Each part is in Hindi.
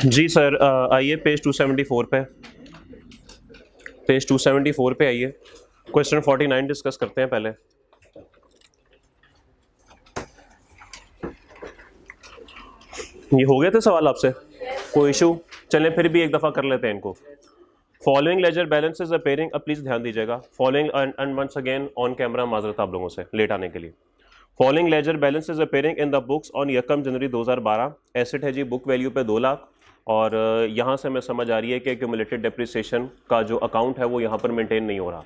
जी सर, आइए पेज 274 पे, पेज 274 पे आइए, क्वेश्चन 49 डिस्कस करते हैं पहले। ये हो गए थे सवाल आपसे, कोई इशू? चलें फिर भी एक दफ़ा कर लेते हैं इनको। फॉलोइंग लेजर बैलेंसेज अपेयरिंग, अब प्लीज़ ध्यान दीजिएगा, following and once again on camera माजरत आप लोगों से लेट आने के लिए। Following ledger balances appearing in the books on 1 January 2012। Asset है जी बुक वैल्यू पे 2 लाख, और यहाँ से मैं समझ आ रही है कि एक्यूमुलेटेड डेप्रिसिएशन का जो अकाउंट है वो यहाँ पर मेंटेन नहीं हो रहा।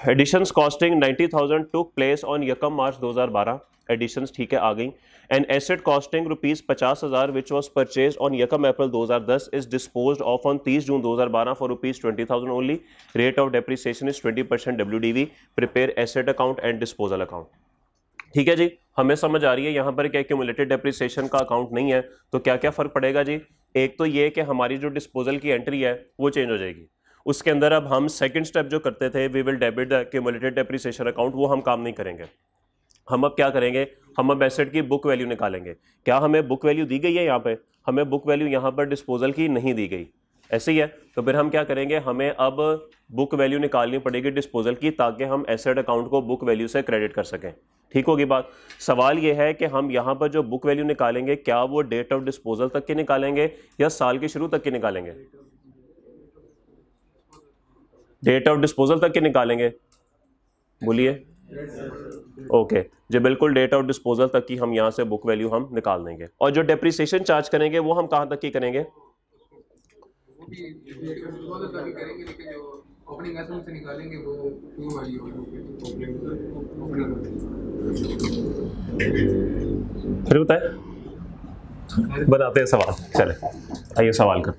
Additions costing 90,000 took place on 1 March 2012। Additions ठीक है आ गई। And asset costing ₹50,000 which was purchase on 1 April 2010 is disposed of on 30 June 2012 for ₹20,000 only. Rate of depreciation is 20% WDV। Prepare asset account and disposal account. ठीक है जी, हमें समझ आ रही है यहाँ पर क्या एक्यूमुलेटेड डेप्रिसिएशन का अकाउंट नहीं है, तो क्या क्या फर्क पड़ेगा जी? एक तो ये कि हमारी जो डिस्पोजल की एंट्री है वो चेंज हो जाएगी। उसके अंदर अब हम सेकंड स्टेप जो करते थे, we will debit the accumulated depreciation account, वो हम काम नहीं करेंगे। हम अब क्या करेंगे? हम अब एसेट की बुक वैल्यू निकालेंगे। क्या हमें बुक वैल्यू दी गई है? यहाँ पे हमें बुक वैल्यू यहाँ पर डिस्पोजल की नहीं दी गई, ऐसे ही है। तो फिर हम क्या करेंगे? हमें अब बुक वैल्यू निकालनी पड़ेगी डिस्पोजल की, ताकि हम एसेट अकाउंट को बुक वैल्यू से क्रेडिट कर सकें। ठीक होगी बात? सवाल यह है कि हम यहाँ पर जो बुक वैल्यू निकालेंगे, क्या वो डेट ऑफ डिस्पोजल तक की निकालेंगे या साल के शुरू तक की निकालेंगे? डेट ऑफ डिस्पोजल तक की निकालेंगे, बोलिए। ओके जी, बिल्कुल डेट ऑफ डिस्पोजल तक की हम यहाँ से बुक वैल्यू हम निकाल देंगे। और जो डेप्रिसिएशन चार्ज करेंगे वो हम कहाँ तक की करेंगे? फिर बताए, बनाते हैं सवाल। चले आइए सवाल कर।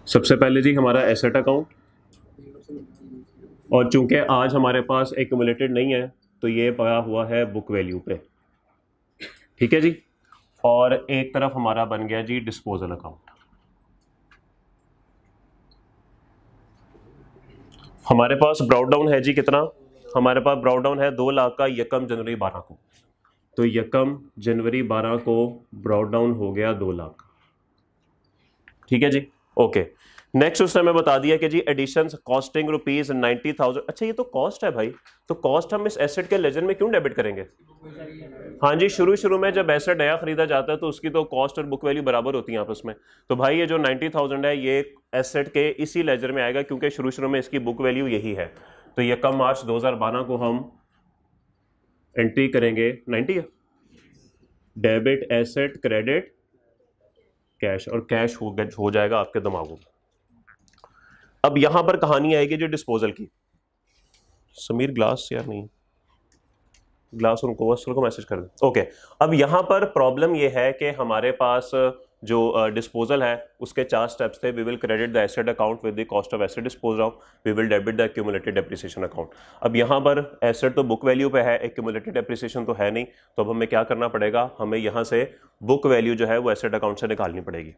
सबसे पहले जी हमारा एसेट अकाउंट, और चूंकि आज हमारे पास एक्यूमुलेटेड नहीं है तो ये पड़ा हुआ है बुक वैल्यू पे। ठीक है जी, और एक तरफ हमारा बन गया जी डिस्पोजल अकाउंट। हमारे पास ब्राउट डाउन है जी कितना? हमारे पास ब्राउट डाउन है 2 लाख का 1 जनवरी 12 को। तो 1 जनवरी 12 को ब्राउट डाउन हो गया 2 लाख। ठीक है जी, ओके। नेक्स्ट उसने हमें बता दिया कि जी एडिशंस कॉस्टिंग ₹90,000। अच्छा ये तो कॉस्ट है भाई, तो कॉस्ट हम इस एसेट के लेजर में क्यों डेबिट करेंगे? हाँ जी, शुरू में जब एसेट नया खरीदा जाता है तो उसकी तो कॉस्ट और बुक वैल्यू बराबर होती है आपस में। तो भाई ये जो 90,000 है ये एसेट के इसी लेजर में आएगा, क्योंकि शुरू में इसकी बुक वैल्यू यही है। तो 1 मार्च 2012 को हम एंट्री करेंगे 90 है, डेबिट एसेट क्रेडिट कैश, और कैश हो जाएगा आपके दिमागों में। अब यहां पर कहानी आएगी जो डिस्पोजल की। समीर ग्लास यार नहीं, ग्लास उनको वस्त्र को मैसेज कर दे। ओके, अब यहां पर प्रॉब्लम यह है कि हमारे पास जो डिस्पोजल है उसके 4 स्टेप्स थे। We will credit the asset account with the cost of asset dispose of, we will debit the accumulated depreciation account. अब यहाँ पर एसेट तो बुक वैल्यू पे है, एक्यूमुलेटेड डेप्रिसिएशन तो है नहीं, तो अब हमें क्या करना पड़ेगा? हमें यहाँ से बुक वैल्यू जो है वो एसेट अकाउंट से निकालनी पड़ेगी।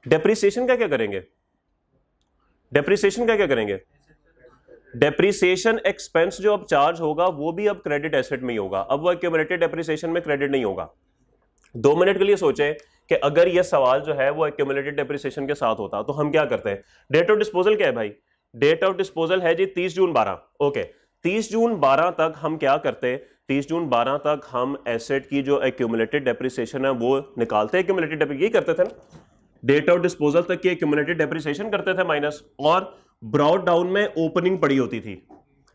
डेप्रिसिएशन का क्या करेंगे? डेप्रिसिएशन का क्या करेंगे? डेप्रिसिएशन एक्सपेंस जो अब चार्ज होगा वो भी अब क्रेडिट एसेट में ही होगा। अब वो एक्यूमुलेटेड डेप्रिसिएशन में क्रेडिट नहीं होगा। 2 मिनट के लिए सोचें कि अगर ये सवाल जो है वो एक्यूमुलेटेड डेप्रिसिएशन के साथ होता तो हम क्या करते हैं? डेट ऑफ डिस्पोजल क्या है भाई? डेट ऑफ डिस्पोजल है जी 30 जून 12। ओके, 30 जून 12 तक हम क्या करते हैं? 30 जून 12 तक हम एसेट की जो एक्यूमुलेटेड डेप्रिसिएशन है वो निकालते हैं। एक्यूमुलेटेड डेप्रिसिएशन यही करते थे ना, डेट ऑफ डिस्पोजल तक की एक्यूमुलेटेड डेप्रिसिएशन करते थे माइनस, और ब्रॉड डाउन में ओपनिंग पड़ी होती थी,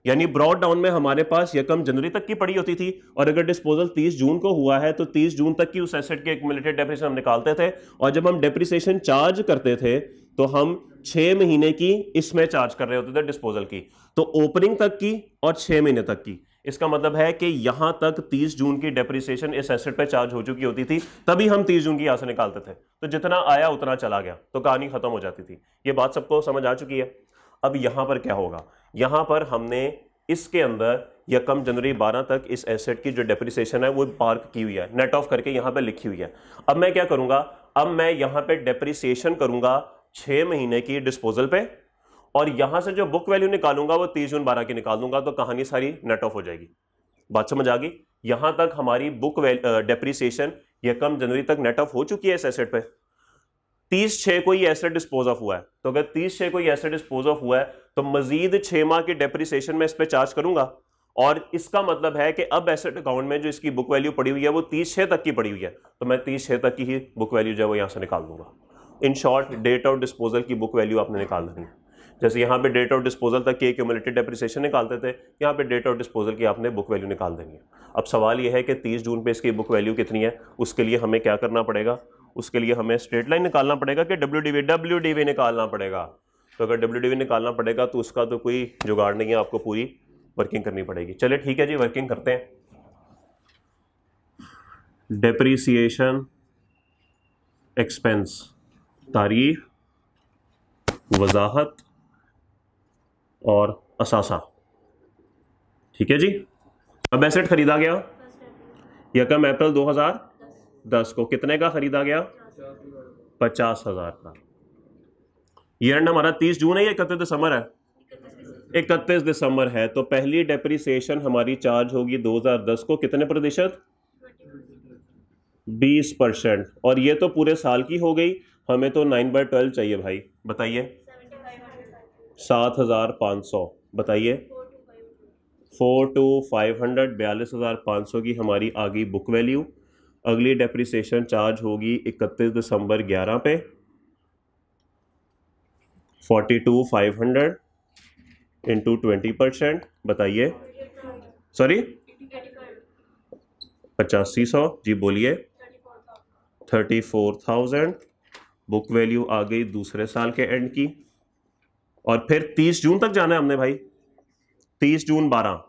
यानी ब्रॉड डाउन में हमारे पास 1 जनवरी तक की पड़ी होती थी, और अगर डिस्पोजल 30 जून को हुआ है तो 30 जून तक की उस एसेट के एक्यूमुलेटेड डेप्रिसिएशन हम निकालते थे। और जब हम डेप्रिसिएशन चार्ज करते थे तो हम 6 महीने की इसमें चार्ज कर रहे होते थे डिस्पोजल की, तो ओपनिंग तक की और 6 महीने तक की। इसका मतलब है कि यहां तक 30 जून की डेप्रिसिएशन इस एसेट पे चार्ज हो चुकी होती थी, तभी हम 30 जून की यहां से निकालते थे। तो जितना आया उतना चला गया, तो कहानी खत्म हो जाती थी। ये बात सबको समझ आ चुकी है। अब यहां पर क्या होगा? यहां पर हमने इसके अंदर 1 जनवरी 12 तक इस एसेट की जो डेप्रिसिएशन है वो पार्क की हुई है, नेट ऑफ करके यहां पे लिखी हुई है। अब मैं क्या करूंगा? अब मैं यहां पे डेप्रिसिएशन करूंगा 6 महीने की डिस्पोजल पे, और यहां से जो बुक वैल्यू निकालूंगा वो 30 जून 12 की निकाल दूंगा, तो कहानी सारी नेट ऑफ हो जाएगी। बात समझ आ गई? यहां तक हमारी बुक डेप्रिसिएशन ये कम जनवरी तक नेट ऑफ हो चुकी है इस एसेट पे। 30/6 को ये एसेट डिस्पोज ऑफ हुआ है, तो अगर 30/6 को ये एसेट डिस्पोज ऑफ हुआ है तो मजीद 6 माह की डेप्रिसिएशन में इस पे चार्ज करूंगा, और इसका मतलब है कि अब एसेट अकाउंट में जो इसकी बुक वैल्यू पड़ी हुई है वो 30/6 तक की पड़ी हुई है, तो मैं 30/6 तक की ही बुक वैल्यू जो है वो यहां से निकाल दूंगा। In short date of disposal की बुक वैल्यू आपने निकाल देनी है। जैसे यहाँ पे डेट ऑफ डिस्पोजल तक की एक्यूमुलेटेड डेप्रिसिएशन निकालते थे, यहाँ पे डेट ऑफ डिस्पोजल की आपने बुक वैल्यू निकाल देनी है। अब सवाल यह है कि 30 जून पे इसकी बुक वैल्यू कितनी है, उसके लिए हमें क्या करना पड़ेगा, उसके लिए हमें स्ट्रेट लाइन निकालना पड़ेगा कि WDV निकालना पड़ेगा। तो अगर WDV निकालना पड़ेगा तो उसका तो कोई जुगाड़ नहीं है, आपको पूरी वर्किंग करनी पड़ेगी। चलिए ठीक है जी, वर्किंग करते हैं। डेप्रिसिएशन एक्सपेंस, तारीख, वजाहत और असासा। ठीक है जी। अब एसेट खरीदा गया 1 अप्रैल 2010 को, कितने का खरीदा गया, 50,000 का। ईयर एंड हमारा 30 जून है या 31 दिसंबर है, 31 दिसंबर है, तो पहली डेप्रिसिएशन हमारी चार्ज होगी 2010 को कितने प्रतिशत, 20%। और ये तो पूरे साल की हो गई, हमें तो 9/12 चाहिए भाई, बताइए 7,500, बताइए 4 to 500, 42,500 की हमारी आ गई बुक वैल्यू। अगली डेप्रिसिएशन चार्ज होगी 31 दिसंबर 11 पे, 42,500 इंटू 20%, बताइए, सॉरी 8500 जी, बोलिए 34,000 बुक वैल्यू आ गई दूसरे साल के एंड की। और फिर 30 जून तक जाना है हमने भाई, 30 जून 12,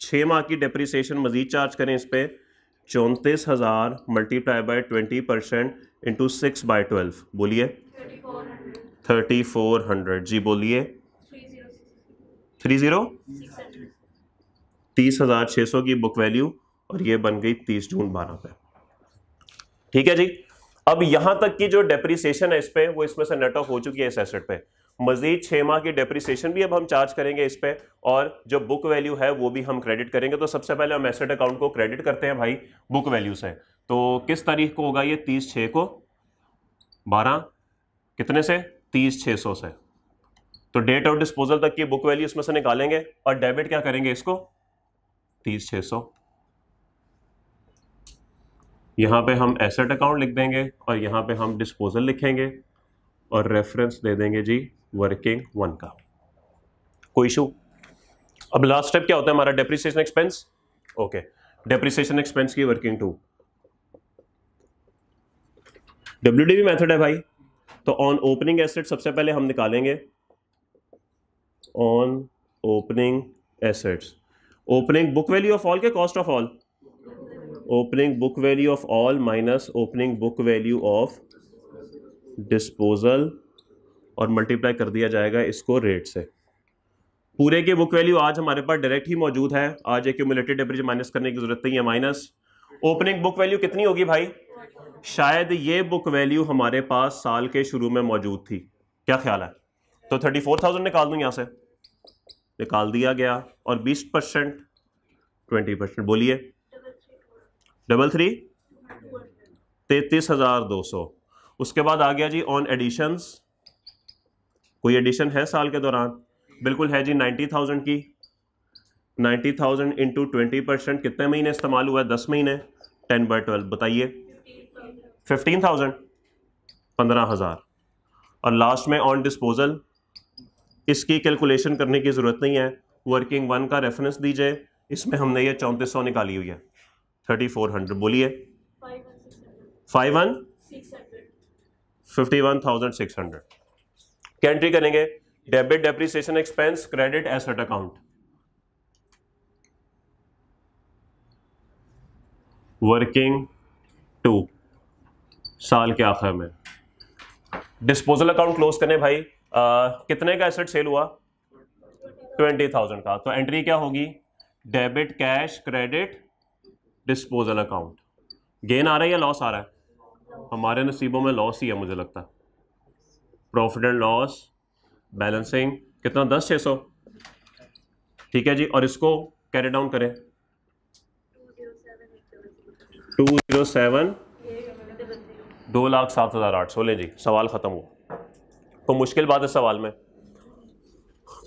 6 माह की डेप्रिसिएशन मजीद चार्ज करें इस पे, 34,000 मल्टीप्लाई बाय 20% इंटू 6/12, बोलिए 3400 जी, बोलिए 30,600 की बुक वैल्यू, और ये बन गई 30 जून 12 पे। ठीक है जी। अब यहां तक की जो डेप्रिसिएशन है इस पे, वो इसमें से नेट ऑफ हो चुकी है इस एसेट पे। मजीद 6 माह की डेप्रिसिएशन भी अब हम चार्ज करेंगे इस पे, और जो बुक वैल्यू है वो भी हम क्रेडिट करेंगे। तो सबसे पहले हम एसेट अकाउंट को क्रेडिट करते हैं भाई बुक वैल्यू से। तो किस तारीख को होगा ये, 30/6 को, 12 कितने से, 30/600 से। तो डेट ऑफ डिस्पोजल तक की बुक वैल्यू इसमें से निकालेंगे और डेबिट क्या करेंगे इसको, 30/600। यहां पे हम एसेट अकाउंट लिख देंगे और यहां पे हम डिस्पोजल लिखेंगे और रेफरेंस दे देंगे जी वर्किंग 1 का। कोई इशू। अब लास्ट स्टेप क्या होता है हमारा, depreciation expense. Okay, depreciation expense की वर्किंग 2 WDV मेथड है भाई। तो ऑन ओपनिंग एसेट सबसे पहले हम निकालेंगे on opening assets, opening book value of all के cost of all, opening book value of all minus opening book value of disposal, और मल्टीप्लाई कर दिया जाएगा इसको रेट से। पूरे की बुक वैल्यू आज हमारे पास डायरेक्ट ही मौजूद है, आज एक्यूमुलेटेड डेप्रिसिएशन माइनस करने की जरूरत नहीं है, माइनस ओपनिंग बुक वैल्यू कितनी होगी भाई, शायद ये बुक वैल्यू हमारे पास साल के शुरू में मौजूद थी, क्या ख्याल है। तो 34,000 निकाल दूं यहां से, निकाल दिया गया, और 20% 20%, बोलिए 33 33,200। उसके बाद आ गया जी ऑन एडिशंस, कोई एडिशन है साल के दौरान, बिल्कुल है जी 90,000 की, 90,000 इंटू 20% कितने महीने इस्तेमाल हुआ है, 10 महीने, 10/12, बताइए 15,000, 15,000। और लास्ट में ऑन डिस्पोजल, इसकी कैलकुलेशन करने की जरूरत नहीं है, वर्किंग 1 का रेफरेंस दीजिए, इसमें हमने ये 3400 निकाली हुई है, 3400, बोलिए 51,600। क्या एंट्री करेंगे, debit depreciation expense, credit asset account, working 2 साल के आखिर में। डिस्पोजल अकाउंट क्लोज करें भाई, कितने का एसेट सेल हुआ, 20,000 का। तो एंट्री क्या होगी, debit cash credit disposal account. Gain आ रहा है या लॉस आ रहा है, हमारे नसीबों में लॉस ही है मुझे लगता है। प्रॉफिट एंड लॉस बैलेंसिंग कितना, 10,600, ठीक है जी। और इसको कैरी डाउन करें, 207 2,07,800। ले जी, सवाल खत्म हुआ। तो मुश्किल बात है सवाल में,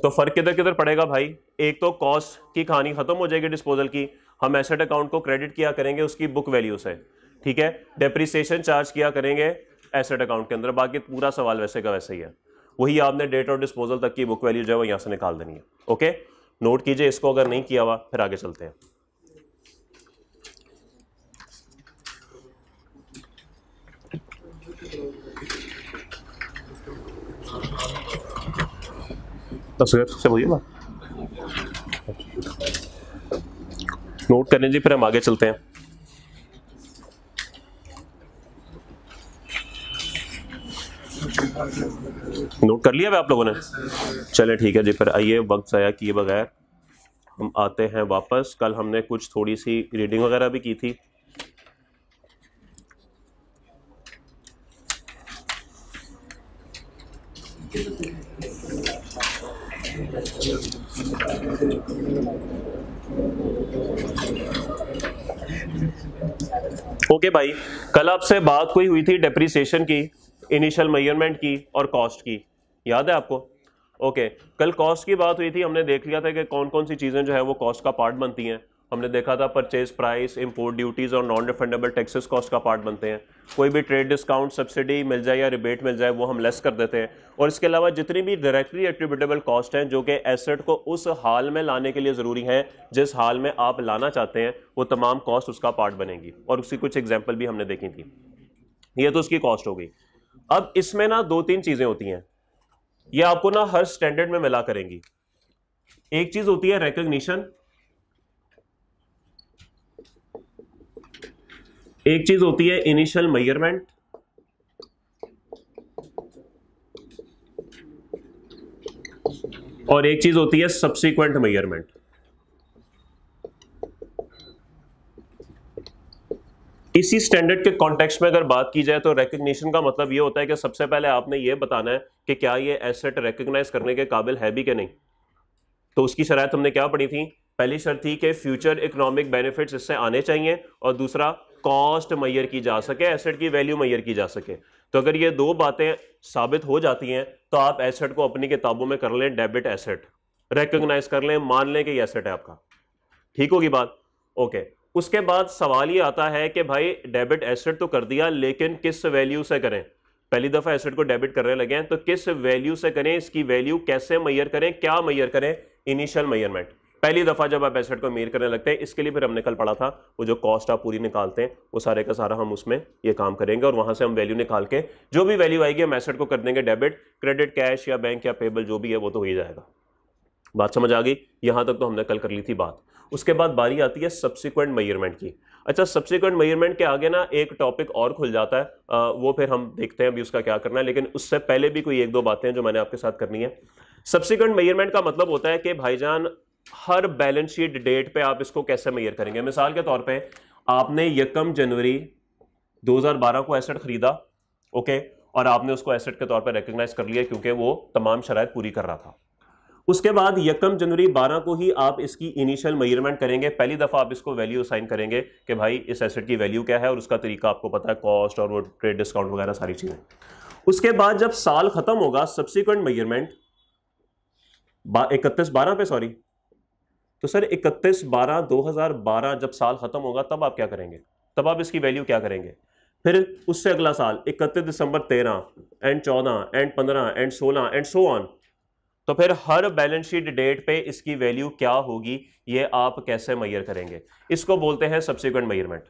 तो फर्क किधर किधर पड़ेगा भाई? एक तो कॉस्ट की कहानी खत्म हो जाएगी डिस्पोजल की, हम एसेट अकाउंट को क्रेडिट किया करेंगे उसकी बुक वैल्यू से, ठीक है। डेप्रिसिएशन चार्ज किया करेंगे एसेट अकाउंट के अंदर, बाकी पूरा सवाल वैसे का वैसे ही है। वही आपने डेट और डिस्पोजल तक की बुक वैल्यू जो है वो यहां से निकाल देनी है। ओके, नोट कीजिए इसको, अगर नहीं किया हुआ फिर आगे चलते हैं। से बोलिए ना, नोट करने जी, फिर हम आगे चलते हैं। नोट कर लिया है आप लोगों ने? चले ठीक है जी, फिर आइए वक्त ज़ाया किए बगैर हम आते हैं वापस। कल हमने कुछ थोड़ी सी रीडिंग वगैरह भी की थी। ओके भाई, कल आपसे बात कोई हुई थी डेप्रिसिएशन की, इनिशियल मेजरमेंट की और कॉस्ट की, याद है आपको? ओके, कल कॉस्ट की बात हुई थी, हमने देख लिया था कि कौन कौन सी चीज़ें जो है वो कॉस्ट का पार्ट बनती हैं। हमने देखा था परचेज प्राइस, इंपोर्ट ड्यूटीज़ और नॉन रिफंडेबल टैक्सेस कॉस्ट का पार्ट बनते हैं। कोई भी ट्रेड डिस्काउंट, सब्सिडी मिल जाए या रिबेट मिल जाए वो हम लेस कर देते हैं। और इसके अलावा जितनी भी डायरेक्टली एट्रीब्यूटेबल कॉस्ट हैं जो कि एसेट को उस हाल में लाने के लिए ज़रूरी है जिस हाल में आप लाना चाहते हैं, वो तमाम कॉस्ट उसका पार्ट बनेगी। और उसकी कुछ एग्जाम्पल भी हमने देखी थी। ये तो उसकी कॉस्ट हो गई। अब इसमें ना दो तीन चीज़ें होती हैं, ये आपको ना हर स्टैंडर्ड में मिला करेंगी। एक चीज़ होती है रिकॉग्निशन, एक चीज होती है इनिशियल मेजरमेंट, और एक चीज होती है सब्सिक्वेंट मेजरमेंट। इसी स्टैंडर्ड के कॉन्टेक्स्ट में अगर बात की जाए तो रिकॉग्निशन का मतलब ये होता है कि सबसे पहले आपने ये बताना है कि क्या ये एसेट रिकॉग्नाइज करने के काबिल है भी कि नहीं। तो उसकी शराइत हमने क्या पढ़ी थी? पहली शर्त थी कि फ्यूचर इकोनॉमिक बेनिफिट्स इससे आने चाहिए, और दूसरा कॉस्ट मैयर की जा सके, एसेट की वैल्यू मैयर की जा सके। तो अगर ये दो बातें साबित हो जाती हैं तो आप एसेट को अपनी किताबों में कर लें डेबिट एसेट, रिकॉग्नाइज कर लें, मान लें कि ये एसेट है आपका। ठीक होगी बात? ओके, उसके बाद सवाल ये आता है कि भाई डेबिट एसेट तो कर दिया, लेकिन किस वैल्यू से करें? पहली दफा एसेट को डेबिट करने लगे हैं तो किस वैल्यू से करें, इसकी वैल्यू कैसे मैयर करें, क्या मैयर करें? Initial measurement. पहली दफा जब आप एसेट को मेजर करने लगते हैं, इसके लिए फिर हमने कल पढ़ा था वो जो कॉस्ट आप पूरी निकालते हैं वो सारे का सारा हम उसमें ये काम करेंगे, और वहां से हम वैल्यू निकाल के जो भी वैल्यू आएगी हम एसेट को कर देंगे डेबिट। क्रेडिट कैश या बैंक या पेबल जो भी है वो तो हो ही जाएगा। बात समझ आ गई? यहां तक तो हमने कल कर ली थी बात। उसके बाद बारी आती है सब्सिक्वेंट मेजरमेंट की। अच्छा, सब्सिक्वेंट मेजरमेंट के आगे ना एक टॉपिक और खुल जाता है, वो फिर हम देखते हैं अभी उसका क्या करना है, लेकिन उससे पहले भी कोई एक दो बातें जो मैंने आपके साथ करनी है। सब्सिक्वेंट मेजरमेंट का मतलब होता है कि भाईजान हर बैलेंस शीट डेट पे आप इसको कैसे मेजर करेंगे। मिसाल के तौर पे आपने 1 जनवरी 2012 को एसेट खरीदा, ओके, और आपने उसको एसेट के तौर पे रिकॉग्नाइज कर लिया क्योंकि वो तमाम शराइत पूरी कर रहा था। उसके बाद 1 जनवरी 12 को ही आप इसकी इनिशियल मेजरमेंट करेंगे। पहली दफा आप इसको वैल्यू असाइन करेंगे कि भाई इस एसेट की वैल्यू क्या है, और उसका तरीका आपको पता है, कॉस्ट और वो ट्रेड डिस्काउंट वगैरह सारी चीजें। उसके बाद जब साल खत्म होगा, सब्सिक्वेंट मेजरमेंट 31/12 पे, सॉरी, तो सर 31/12/2012 जब साल खत्म होगा तब आप क्या करेंगे? तब आप इसकी वैल्यू क्या करेंगे? फिर उससे अगला साल 31 दिसंबर 13 and 14 and 15 and 16 and so on. तो फिर हर बैलेंस शीट डेट पे इसकी वैल्यू क्या होगी, ये आप कैसे मेजर करेंगे? इसको बोलते हैं सब्सिक्वेंट मेजरमेंट।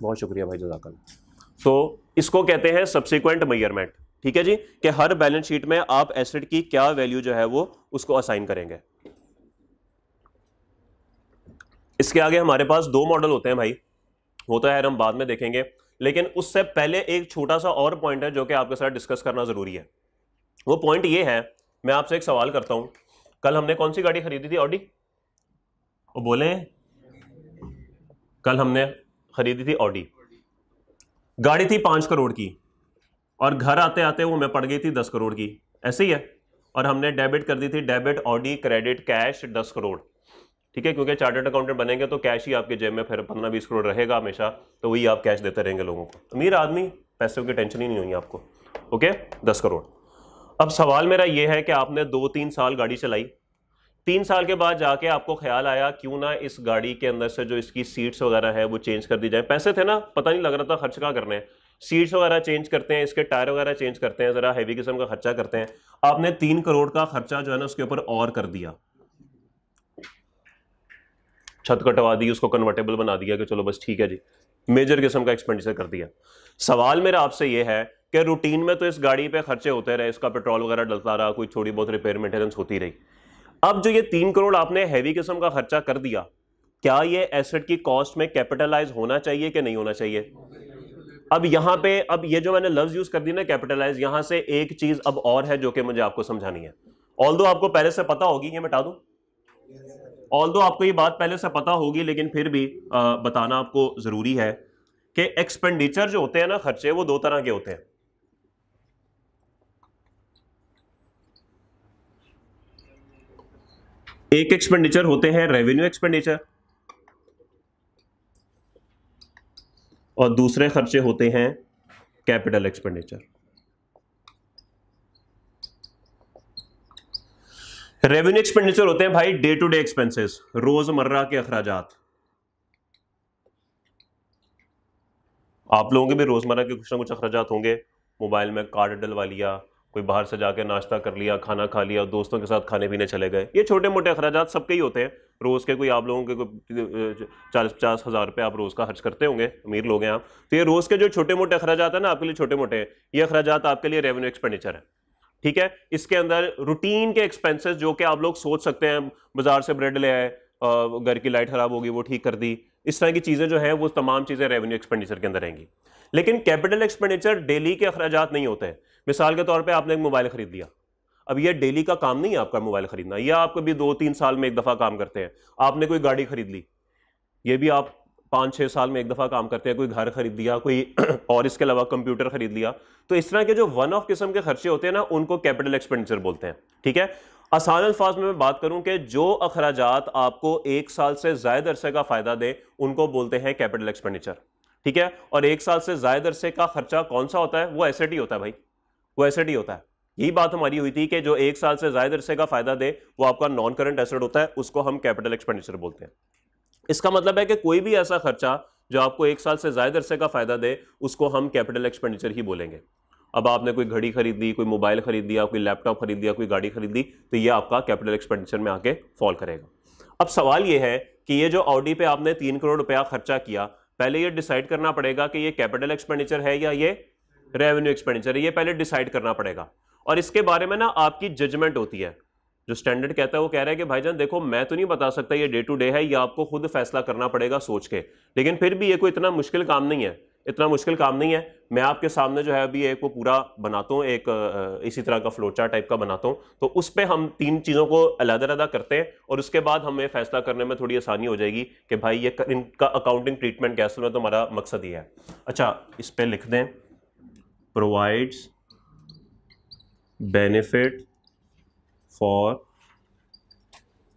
बहुत शुक्रिया भाई, जज़ाकल्लाह। तो इसको कहते हैं सब्सिक्वेंट मेजरमेंट। ठीक है जी, कि हर बैलेंस शीट में आप एसेट की क्या वैल्यू जो है वो उसको असाइन करेंगे। इसके आगे हमारे पास दो मॉडल होते हैं भाई, वो तो यार हम बाद में देखेंगे, लेकिन उससे पहले एक छोटा सा और पॉइंट है जो कि आपके साथ डिस्कस करना जरूरी है। वो पॉइंट ये है, मैं आपसे एक सवाल करता हूं, कल हमने कौन सी गाड़ी खरीदी थी? ऑडी? वो बोले, कल हमने खरीदी थी ऑडी। गाड़ी थी 5 करोड़ की, और घर आते आते वो मैं पड़ गई थी 10 करोड़ की, ऐसे ही है। और हमने डेबिट कर दी थी, debit Audi credit cash 10 crore. ठीक है, क्योंकि चार्टर्ड अकाउंटेंट बनेंगे तो कैश ही आपके जेब में फिर 15-20 करोड़ रहेगा हमेशा, तो वही आप कैश देते रहेंगे लोगों को। अमीर आदमी पैसों की टेंशन ही नहीं होगी आपको। ओके, 10 करोड़। अब सवाल मेरा ये है कि आपने 2-3 साल गाड़ी चलाई, 3 साल के बाद जाके आपको ख्याल आया क्यों ना इस गाड़ी के अंदर से जो इसकी सीट्स वगैरह है वो चेंज कर दी जाए। पैसे थे ना, पता नहीं लग रहा था खर्च क्या करने हैं, सीट्स वगैरह चेंज करते हैं, इसके टायर वगैरह चेंज करते हैं, जरा हैवी किस्म का खर्चा करते हैं। आपने 3 करोड़ का खर्चा जो है ना उसके ऊपर और कर दिया, छत कटवा दी, उसको कन्वर्टेबल बना दिया कि चलो बस ठीक है जी, मेजर किस्म का एक्सपेंडिचर कर दिया। सवाल मेरा आपसे यह है कि रूटीन में तो इस गाड़ी पे खर्चे होते रहे, इसका पेट्रोल वगैरह डलता रहा, कोई थोड़ी बहुत रिपेयर मेंटेनेंस होती रही। अब जो ये 3 करोड़ आपने हैवी किस्म का खर्चा कर दिया, क्या ये एसेट की कॉस्ट में कैपिटलाइज होना चाहिए कि नहीं होना चाहिए? अब यहां पे, अब ये जो मैंने लफ्ज यूज कर दी ना कैपिटलाइज, यहां से एक चीज अब और है जो कि मुझे आपको समझानी है। ऑल्दो आपको पहले से पता होगी, ये मिटा दूं, ऑल्दो आपको ये बात पहले से पता होगी, लेकिन फिर भी बताना आपको जरूरी है कि एक्सपेंडिचर जो होते हैं ना, खर्चे, वो 2 तरह के होते हैं। एक एक्सपेंडिचर होते हैं रेवेन्यू एक्सपेंडिचर, और दूसरे खर्चे होते हैं कैपिटल एक्सपेंडिचर। रेवेन्यू एक्सपेंडिचर होते हैं भाई डे टू डे एक्सपेंसेस, रोजमर्रा के अखराजात। आप लोगों के भी रोजमर्रा के कुछ ना कुछ अखराजात होंगे, मोबाइल में कार्ड डलवा लिया, कोई बाहर से जाके नाश्ता कर लिया, खाना खा लिया, दोस्तों के साथ खाने पीने चले गए, ये छोटे मोटे अखराजात सबके ही होते हैं रोज के। कोई आप लोगों के 40-50 हज़ार रुपये आप रोज का खर्च करते होंगे, अमीर लोग हैं आप, तो ये रोज के जो छोटे मोटे अखराजात है ना, आपके लिए छोटे मोटे हैं, ये अखराजात आपके लिए रेवेन्यू एक्सपेंडिचर है। ठीक है, इसके अंदर रूटीन के एक्सपेंसेस जो कि आप लोग सोच सकते हैं, बाजार से ब्रेड ले आए, घर की लाइट खराब होगी वो ठीक कर दी, इस तरह की चीजें जो है वो तमाम चीजें रेवेन्यू एक्सपेंडिचर के अंदर रहेंगी। लेकिन कैपिटल एक्सपेंडिचर डेली के अखराजात नहीं होते हैं। मिसाल के तौर पे आपने एक मोबाइल खरीद लिया, अब ये डेली का काम नहीं है आपका मोबाइल खरीदना, या आपको भी 2-3 साल में एक दफा काम करते हैं। आपने कोई गाड़ी खरीद ली, ये भी आप 5-6 साल में एक दफा काम करते हैं। कोई घर खरीद लिया, कोई और इसके अलावा कंप्यूटर खरीद लिया। तो इस तरह के जो वन ऑफ किस्म के खर्चे होते हैं ना, उनको कैपिटल एक्सपेंडिचर बोलते हैं। ठीक है, आसान अल्फाज में मैं बात करूं कि जो अखराजात आपको 1 साल से ज्यादा अरसे का फायदा दे, उनको बोलते हैं कैपिटल एक्सपेंडिचर। ठीक है, और 1 साल से ज्यादा अरसे का खर्चा कौन सा होता है? वो एसेट ही होता है भाई, वो एसेट ही होता है। यही बात हमारी हुई थी कि जो 1 साल से ज्यादा अरसे का फायदा दे वो आपका नॉन करंट एसेट होता है, उसको हम कैपिटल एक्सपेंडिचर बोलते हैं। इसका मतलब है कि कोई भी ऐसा खर्चा जो आपको 1 साल से ज्यादा अरसे का फायदा दे, उसको हम कैपिटल एक्सपेंडिचर ही बोलेंगे। अब आपने कोई घड़ी खरीद ली, कोई मोबाइल खरीद लिया, कोई लैपटॉप खरीद लिया, कोई गाड़ी खरीद ली, तो ये आपका कैपिटल एक्सपेंडिचर में आके फॉल करेगा। अब सवाल ये है कि ये जो ऑडी पे आपने 3 करोड़ रुपया खर्चा किया, पहले ये डिसाइड करना पड़ेगा कि ये कैपिटल एक्सपेंडिचर है या ये रेवेन्यू एक्सपेंडिचर है, ये पहले डिसाइड करना पड़ेगा। और इसके बारे में ना आपकी जजमेंट होती है। जो स्टैंडर्ड कहता है वो कह रहा है कि भाईजान देखो, मैं तो नहीं बता सकता ये डे टू डे है, ये आपको खुद फैसला करना पड़ेगा सोच के। लेकिन फिर भी ये कोई इतना मुश्किल काम नहीं है, इतना मुश्किल काम नहीं है। मैं आपके सामने जो है अभी एक वो पूरा बनाता हूँ, एक इसी तरह का फ्लोचार्ट टाइप का बनाता हूँ, तो उस पर हम 3 चीज़ों को अलग-अलग करते हैं और उसके बाद हमें फैसला करने में थोड़ी आसानी हो जाएगी कि भाई ये इनका अकाउंटिंग ट्रीटमेंट कैसे में, तो हमारा मकसद ये है। अच्छा, इस पर लिख दें, provides benefit for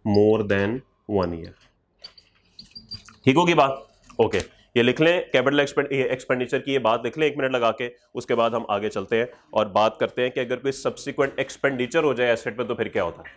more than 1 year. ठीक होगी बात? ओके, ये लिख लें, कैपिटल एक्सपेंडिचर की ये बात लिख लें 1 मिनट लगा के। उसके बाद हम आगे चलते हैं और बात करते हैं कि अगर कोई सब्सिक्वेंट एक्सपेंडिचर हो जाए एसेट पे तो फिर क्या होता है।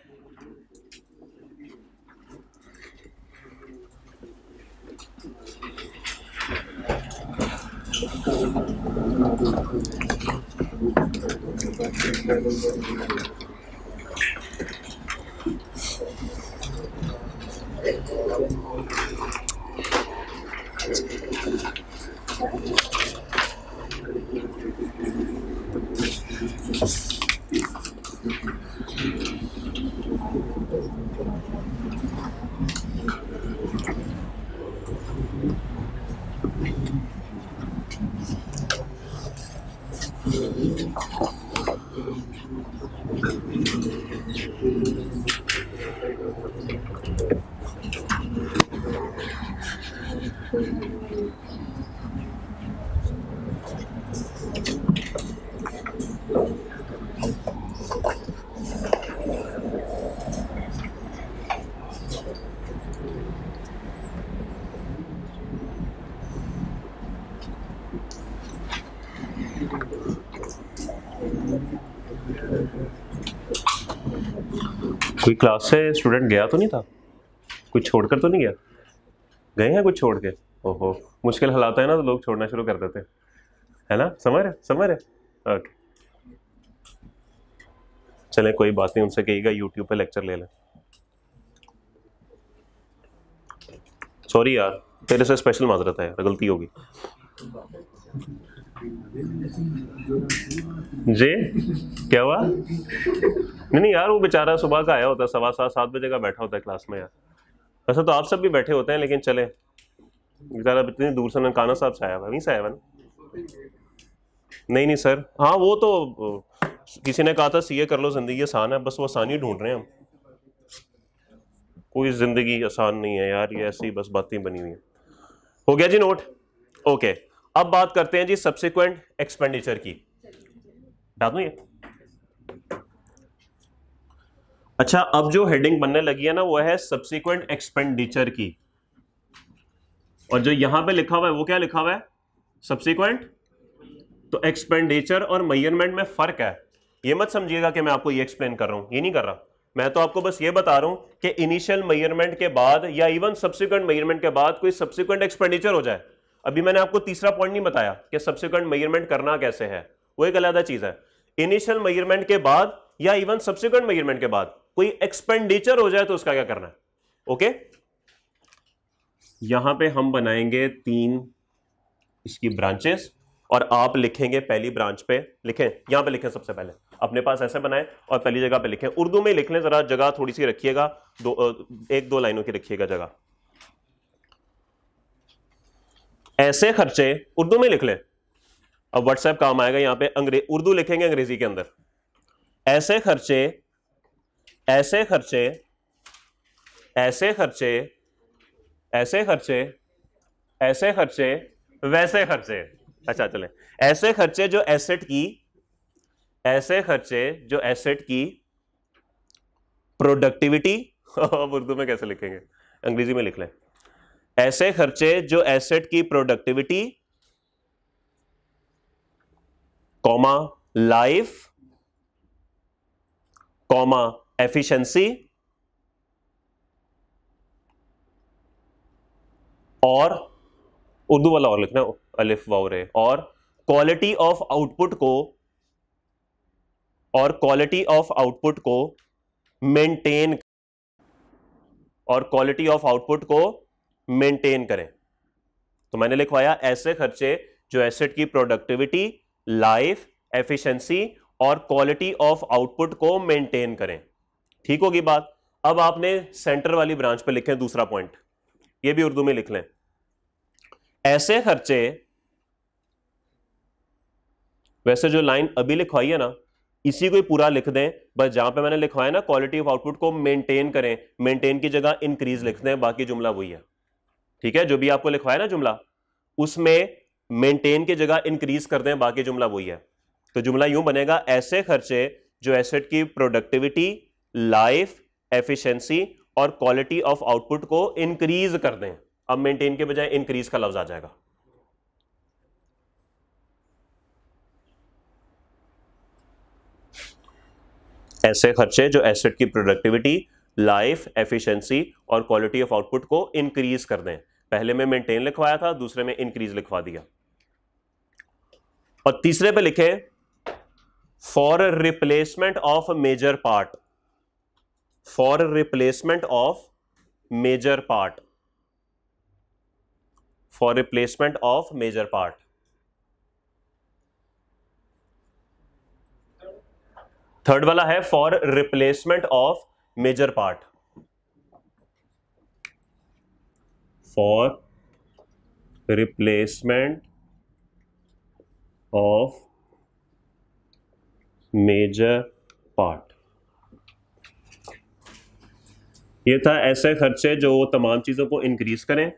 कोई क्लास से स्टूडेंट गया तो नहीं था? कुछ छोड़कर तो नहीं गया? गए हैं कुछ छोड़ के? ओहो, मुश्किल हालात है ना तो लोग छोड़ना शुरू कर देते हैं, है ना? समझ रहे? ओके, चलें कोई बात नहीं, उनसे कहिएगा यूट्यूब पे लेक्चर ले लें। सॉरी यार, तेरे से स्पेशल माजरत है यार, गलती होगी जी। क्या हुआ? नहीं यार, वो बेचारा सुबह का आया होता है, 7:15 बजे का बैठा होता है क्लास में यार। वैसे तो आप सब भी बैठे होते हैं, लेकिन चले, बेचारा इतनी दूर से ननकाना साहब से आया हुआ, वहीं से आया हुआ ना। नहीं सर, हाँ वो तो किसी ने कहा था सीए कर लो, जिंदगी आसान है, बस वो आसानी ढूंढ रहे हैं हम। कोई जिंदगी आसान नहीं है यार, ये ऐसी बस बातें बनी हुई हैं। हो गया जी नोट? ओके, अब बात करते हैं जी सब्सिक्वेंट एक्सपेंडिचर की। डाल दूं ये? अच्छा, अब जो हेडिंग बनने लगी है ना, वो है सब्सिक्वेंट एक्सपेंडिचर की, और जो यहां पे लिखा हुआ है वो क्या लिखा हुआ है? सब्सिक्वेंट। तो एक्सपेंडिचर और मेजरमेंट में फर्क है, ये मत समझिएगा कि मैं आपको ये एक्सप्लेन कर रहा हूं, ये नहीं कर रहा मैं, तो आपको बस ये बता रहा हूं कि इनिशियल मेजरमेंट के बाद या इवन सब्सिक्वेंट मेजरमेंट के बाद कोई सब्सिक्वेंट एक्सपेंडिचर हो जाए। अभी मैंने आपको तीसरा पॉइंट नहीं बताया कि सब्सिक्वेंट मेजरमेंट करना कैसे है, वो एक अलग चीज है। इनिशियल मेजरमेंट के बाद या इवन सब्सिक्वेंट मेजरमेंट के बाद कोई एक्सपेंडिचर हो जाए तो उसका क्या करना है? ओके, यहां पे हम बनाएंगे 3 इसकी ब्रांचेस, और आप लिखेंगे पहली ब्रांच पे, लिखें यहां पे, लिखें सबसे पहले अपने पास ऐसे बनाएं और पहली जगह पे लिखें। उर्दू में लिख लें, जरा जगह थोड़ी सी रखिएगा, 1-2 लाइनों की रखिएगा जगह। ऐसे खर्चे उर्दू में लिख लें, अब व्हाट्सएप काम आएगा, यहां पे उर्दू लिखेंगे अंग्रेजी के अंदर। ऐसे खर्चे, ऐसे खर्चे, ऐसे खर्चे, ऐसे खर्चे, ऐसे खर्चे, वैसे खर्चे। अच्छा चले, ऐसे खर्चे जो एसेट की, ऐसे खर्चे जो एसेट की प्रोडक्टिविटी अब उर्दू में कैसे लिखेंगे, अंग्रेजी में लिख लें। ऐसे खर्चे जो एसेट की productivity, comma life, comma efficiency, और उर्दू वाला और लिखना, अलिफ वाव रे, और क्वालिटी ऑफ आउटपुट को, और क्वालिटी ऑफ आउटपुट को मेंटेन, और क्वालिटी ऑफ आउटपुट को मेंटेन करें। तो मैंने लिखवाया ऐसे खर्चे जो एसेट की प्रोडक्टिविटी, लाइफ, एफिशिएंसी और क्वालिटी ऑफ आउटपुट को मेंटेन करें। ठीक होगी बात? अब आपने सेंटर वाली ब्रांच पे लिखें दूसरा पॉइंट, ये भी उर्दू में लिख लें। ऐसे खर्चे, वैसे जो लाइन अभी लिखवाई है ना, इसी को पूरा लिख दें, बस जहां पे मैंने लिखवाया ना क्वालिटी ऑफ आउटपुट को मेंटेन करें, मेंटेन की जगह इंक्रीज लिख दें, बाकी जुमला वही है। ठीक है, जो भी आपको लिखवाया ना जुमला, उसमें मेंटेन की जगह इंक्रीज कर दें, बाकी जुमला वही है। तो जुमला यूं बनेगा, ऐसे खर्चे जो एसेट की प्रोडक्टिविटी, लाइफ, एफिशिएंसी और क्वालिटी ऑफ आउटपुट को इंक्रीज कर दें। अब मेंटेन के बजाय इंक्रीज का लफ्ज आ जाएगा। ऐसे खर्चे जो एसेट की प्रोडक्टिविटी, लाइफ, एफिशिएंसी और क्वालिटी ऑफ आउटपुट को इंक्रीज कर दें। पहले में मेंटेन लिखवाया था, दूसरे में इंक्रीज लिखवा दिया। और तीसरे पे लिखे for replacement of major part, for replacement of major part, for replacement of major part. Third वाला है for replacement of major part, for replacement of major part. ये था ऐसे खर्चे जो तमाम चीजों को इंक्रीज करें,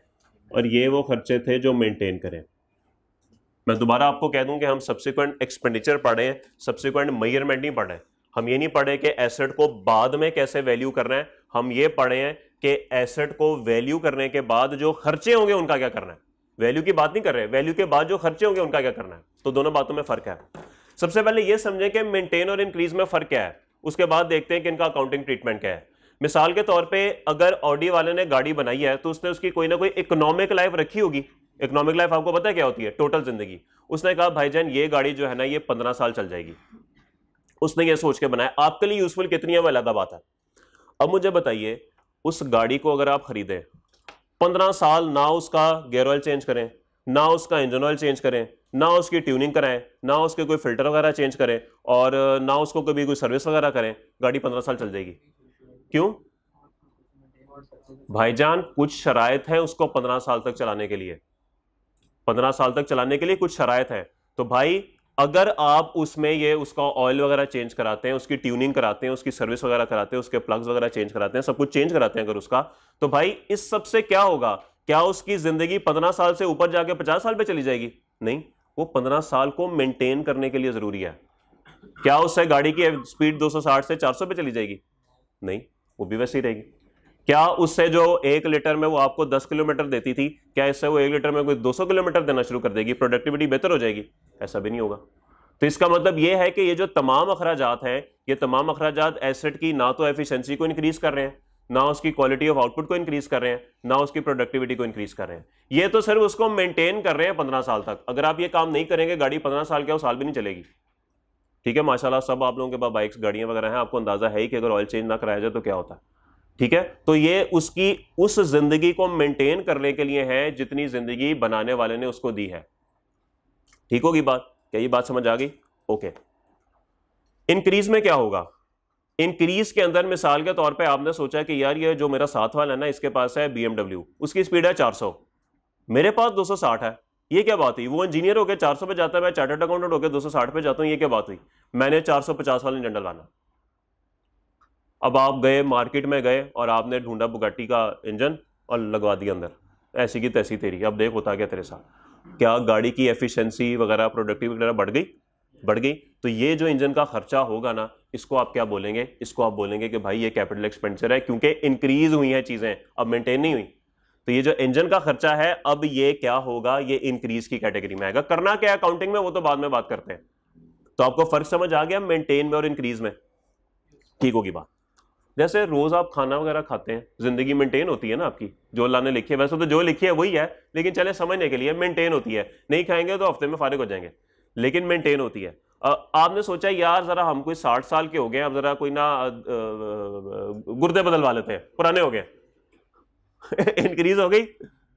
और ये वो खर्चे थे जो मेंटेन करें। मैं दोबारा आपको कह दूं कि हम सब्सिक्वेंट एक्सपेंडिचर पढ़े, सब्सिक्वेंट मेजरमेंट नहीं पढ़े। हम ये नहीं पढ़े कि एसेट को बाद में कैसे वैल्यू करना है, हम ये पढ़े हैं कि एसेट को वैल्यू करने के बाद जो खर्चे होंगे उनका क्या करना है। वैल्यू की बात नहीं कर रहे, वैल्यू के बाद जो खर्चे होंगे उनका क्या करना है। तो दोनों बातों में फर्क है। सबसे पहले ये समझें कि मेंटेन और इंक्रीज में फर्क क्या है, उसके बाद देखते हैं कि इनका अकाउंटिंग ट्रीटमेंट क्या है। मिसाल के तौर पे अगर ऑडी वाले ने गाड़ी बनाई है तो उसने उसकी कोई ना कोई इकोनॉमिक लाइफ रखी होगी। इकोनॉमिक लाइफ आपको पता है क्या होती है, टोटल जिंदगी। उसने कहा भाईजान ये गाड़ी जो है ना ये 15 साल चल जाएगी, उसने ये सोच के बनाया। आपके लिए यूजफुल कितनी है वो अलग बात है। अब मुझे बताइए, उस गाड़ी को अगर आप खरीदें 15 साल, ना उसका गियर ऑयल चेंज करें, ना उसका इंजन ऑयल चेंज करें, ना उसकी ट्यूनिंग कराएं, ना उसके कोई फिल्टर वगैरह चेंज करें, और ना उसको कभी कोई सर्विस वगैरह करें, गाड़ी 15 साल चल जाएगी। क्यों भाईजान? कुछ शराइत है उसको 15 साल तक चलाने के लिए, 15 साल तक चलाने के लिए कुछ शराइत है। तो भाई अगर आप उसमें ये उसका ऑयल वगैरह चेंज कराते हैं, उसकी ट्यूनिंग कराते हैं, उसकी सर्विस वगैरह कराते हैं, उसके प्लग्स वगैरह चेंज कराते हैं, सब कुछ चेंज कराते हैं अगर उसका, तो भाई इस सब से क्या होगा? क्या उसकी जिंदगी 15 साल से ऊपर जाके 50 साल पे चली जाएगी? नहीं, वो 15 साल को मेंटेन करने के लिए जरूरी है। क्या उससे गाड़ी की स्पीड 260 से 400 पे चली जाएगी? नहीं, वो भी वैसे ही रहेगी। क्या उससे जो 1 लीटर में वो आपको 10 किलोमीटर देती थी, क्या इससे वो 1 लीटर में कोई 200 किलोमीटर देना शुरू कर देगी? प्रोडक्टिविटी बेहतर हो जाएगी? ऐसा भी नहीं होगा। तो इसका मतलब ये है कि ये जो तमाम अखराजात हैं, ये तमाम अखराजात एसेट की ना तो एफिशिएंसी को इंक्रीज कर रहे हैं, ना उसकी क्वालिटी ऑफ आउटपुट को इंक्रीज कर रहे हैं, ना उसकी प्रोडक्टिविटी को इंक्रीज कर रहे हैं। ये तो सिर्फ उसको मेंटेन कर रहे हैं 15 साल तक। अगर आप ये काम नहीं करेंगे, गाड़ी 15 साल क्या, वो साल भी नहीं चलेगी। ठीक है, माशाल्लाह सब आप लोगों के पास बाइक्स गाड़ियां वगैरह हैं, आपको अंदाजा है ही कि अगर ऑयल चेंज ना कराया जाए तो क्या होता है। ठीक है, तो ये उसकी उस जिंदगी को मेंटेन करने के लिए है जितनी जिंदगी बनाने वाले ने उसको दी है। ठीक होगी बात? क्या ये बात समझ आ गई? ओके। इंक्रीज में क्या होगा? इंक्रीज के अंदर मिसाल के तौर पे आपने सोचा कि यार ये जो मेरा साथ वाला है ना, इसके पास है BMW, उसकी स्पीड है 400, मेरे पास 260 है। ये क्या बात हुई? वो इंजीनियर होकर 400 पे जाता है, मैं चार्टर्ड अकाउंटेंट होकर 260 पे जाता हूं, ये क्या बात हुई? मैंने 450 वाला इंजन डलवाना। अब आप गए मार्केट में गए और आपने ढूंढा बुगाटी का इंजन और लगवा दिया अंदर, ऐसी की तैसी तेरी। अब देख होता क्या तेरे साथ, क्या गाड़ी की एफिशिएंसी वगैरह प्रोडक्टिविटी वगैरह बढ़ गई? बढ़ गई। तो ये जो इंजन का खर्चा होगा ना, इसको आप क्या बोलेंगे? इसको आप बोलेंगे कि भाई ये कैपिटल एक्सपेंडिचर है, क्योंकि इंक्रीज हुई है चीजें, अब मेंटेन नहीं हुई। तो ये जो इंजन का खर्चा है, अब ये क्या होगा? ये इंक्रीज की कैटेगरी में आएगा। करना क्या है अकाउंटिंग में, वो तो बाद में बात करते हैं। तो आपको फर्क समझ आ गया मेंटेन में और इंक्रीज में? ठीक होगी बात। जैसे रोज आप खाना वगैरह खाते हैं, जिंदगी मेंटेन होती है ना आपकी, जो अल्लाह ने लिखी है। वैसे तो जो लिखी है वही है, लेकिन चले समझने के लिए मेंटेन होती है। नहीं खाएंगे तो हफ्ते में फारिग हो जाएंगे, लेकिन मेंटेन होती है। आपने सोचा यार जरा हम कोई 60 साल के हो गए, अब जरा कोई ना गुर्दे बदलवा लेते हैं, पुराने हो गए इंक्रीज हो गई,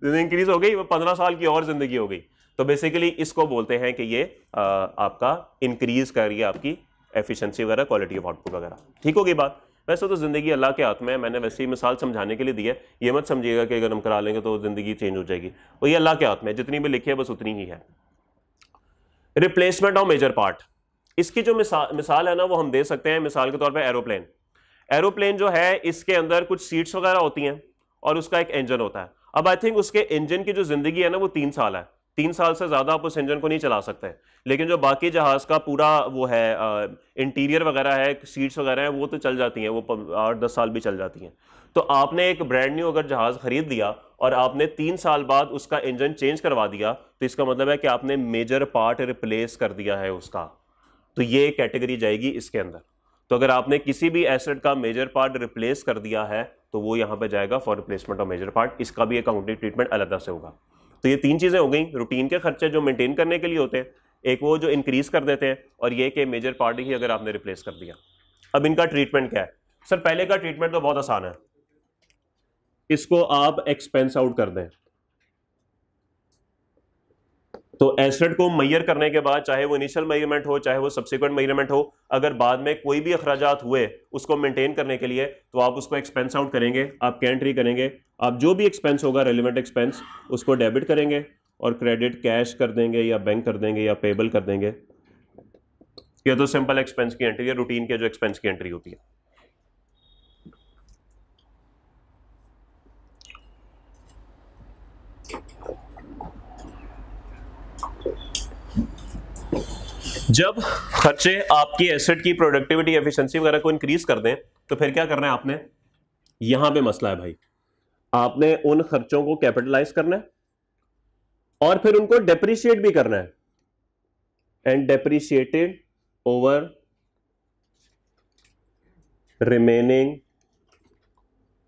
इंक्रीज हो गई, वो 15 साल की और जिंदगी हो गई। तो बेसिकली इसको बोलते हैं कि ये आपका इंक्रीज कर रही है आपकी एफिशिएंसी वगैरह, क्वालिटी ऑफ आउटपुट वगैरह। ठीक होगी बात? वैसे तो जिंदगी अल्लाह के हाथ में है, मैंने वैसे ही मिसाल समझाने के लिए दी है। ये मत समझिएगा कि अगर हम करा लेंगे तो जिंदगी चेंज हो जाएगी, वो ये अल्लाह के हाथ में, जितनी भी लिखी है बस उतनी ही है। रिप्लेसमेंट ऑफ मेजर पार्ट, इसकी जो मिसाल है ना वो हम दे सकते हैं। मिसाल के तौर पे एरोप्लेन, एरोप्लेन जो है इसके अंदर कुछ सीट्स वगैरह होती हैं और उसका एक इंजन होता है। अब आई थिंक उसके इंजन की जो जिंदगी है ना वो 3 साल है। 3 साल से ज्यादा आप उस इंजन को नहीं चला सकते। लेकिन जो बाकी जहाज का पूरा वो है इंटीरियर वगैरह है, सीट्स वगैरह है, वो तो चल जाती हैं, वो 8-10 साल भी चल जाती हैं। तो आपने एक ब्रांड न्यू अगर जहाज खरीद दिया और आपने 3 साल बाद उसका इंजन चेंज करवा दिया, तो इसका मतलब है कि आपने मेजर पार्ट रिप्लेस कर दिया है उसका। तो ये कैटेगरी जाएगी इसके अंदर। तो अगर आपने किसी भी एसेट का मेजर पार्ट रिप्लेस कर दिया है तो वो यहां पे जाएगा for replacement of major part. इसका भी अकाउंटिंग ट्रीटमेंट अलग से होगा। तो ये 3 चीजें हो गई, रूटीन के खर्चे जो मेंटेन करने के लिए होते हैं, एक वो जो इंक्रीज कर देते हैं, और ये कि मेजर पार्ट ही अगर आपने रिप्लेस कर दिया। अब इनका ट्रीटमेंट क्या है? सर पहले का ट्रीटमेंट तो बहुत आसान है, इसको आप एक्सपेंस आउट कर दें। तो एसेट को मेजर करने के बाद, चाहे वो इनिशियल मेजरमेंट हो चाहे वो सब्सिक्वेंट मेजरमेंट हो, अगर बाद में कोई भी अखराजात हुए उसको मेंटेन करने के लिए, तो आप उसको एक्सपेंस आउट करेंगे, आप कैंट्री करेंगे। आप जो भी एक्सपेंस होगा रेलिवेंट एक्सपेंस, उसको डेबिट करेंगे और क्रेडिट कैश कर देंगे या बैंक कर देंगे या पेबल कर देंगे। ये तो सिंपल एक्सपेंस की एंट्री है, रूटीन के जो एक्सपेंस की एंट्री होती है। जब खर्चे आपकी एसेट की प्रोडक्टिविटी एफिशिएंसी वगैरह को इंक्रीज कर दें, तो फिर क्या करना है आपने? यहां पे मसला है भाई, आपने उन खर्चों को कैपिटलाइज करना है और फिर उनको डेप्रिशिएट भी करना है, and depreciated over remaining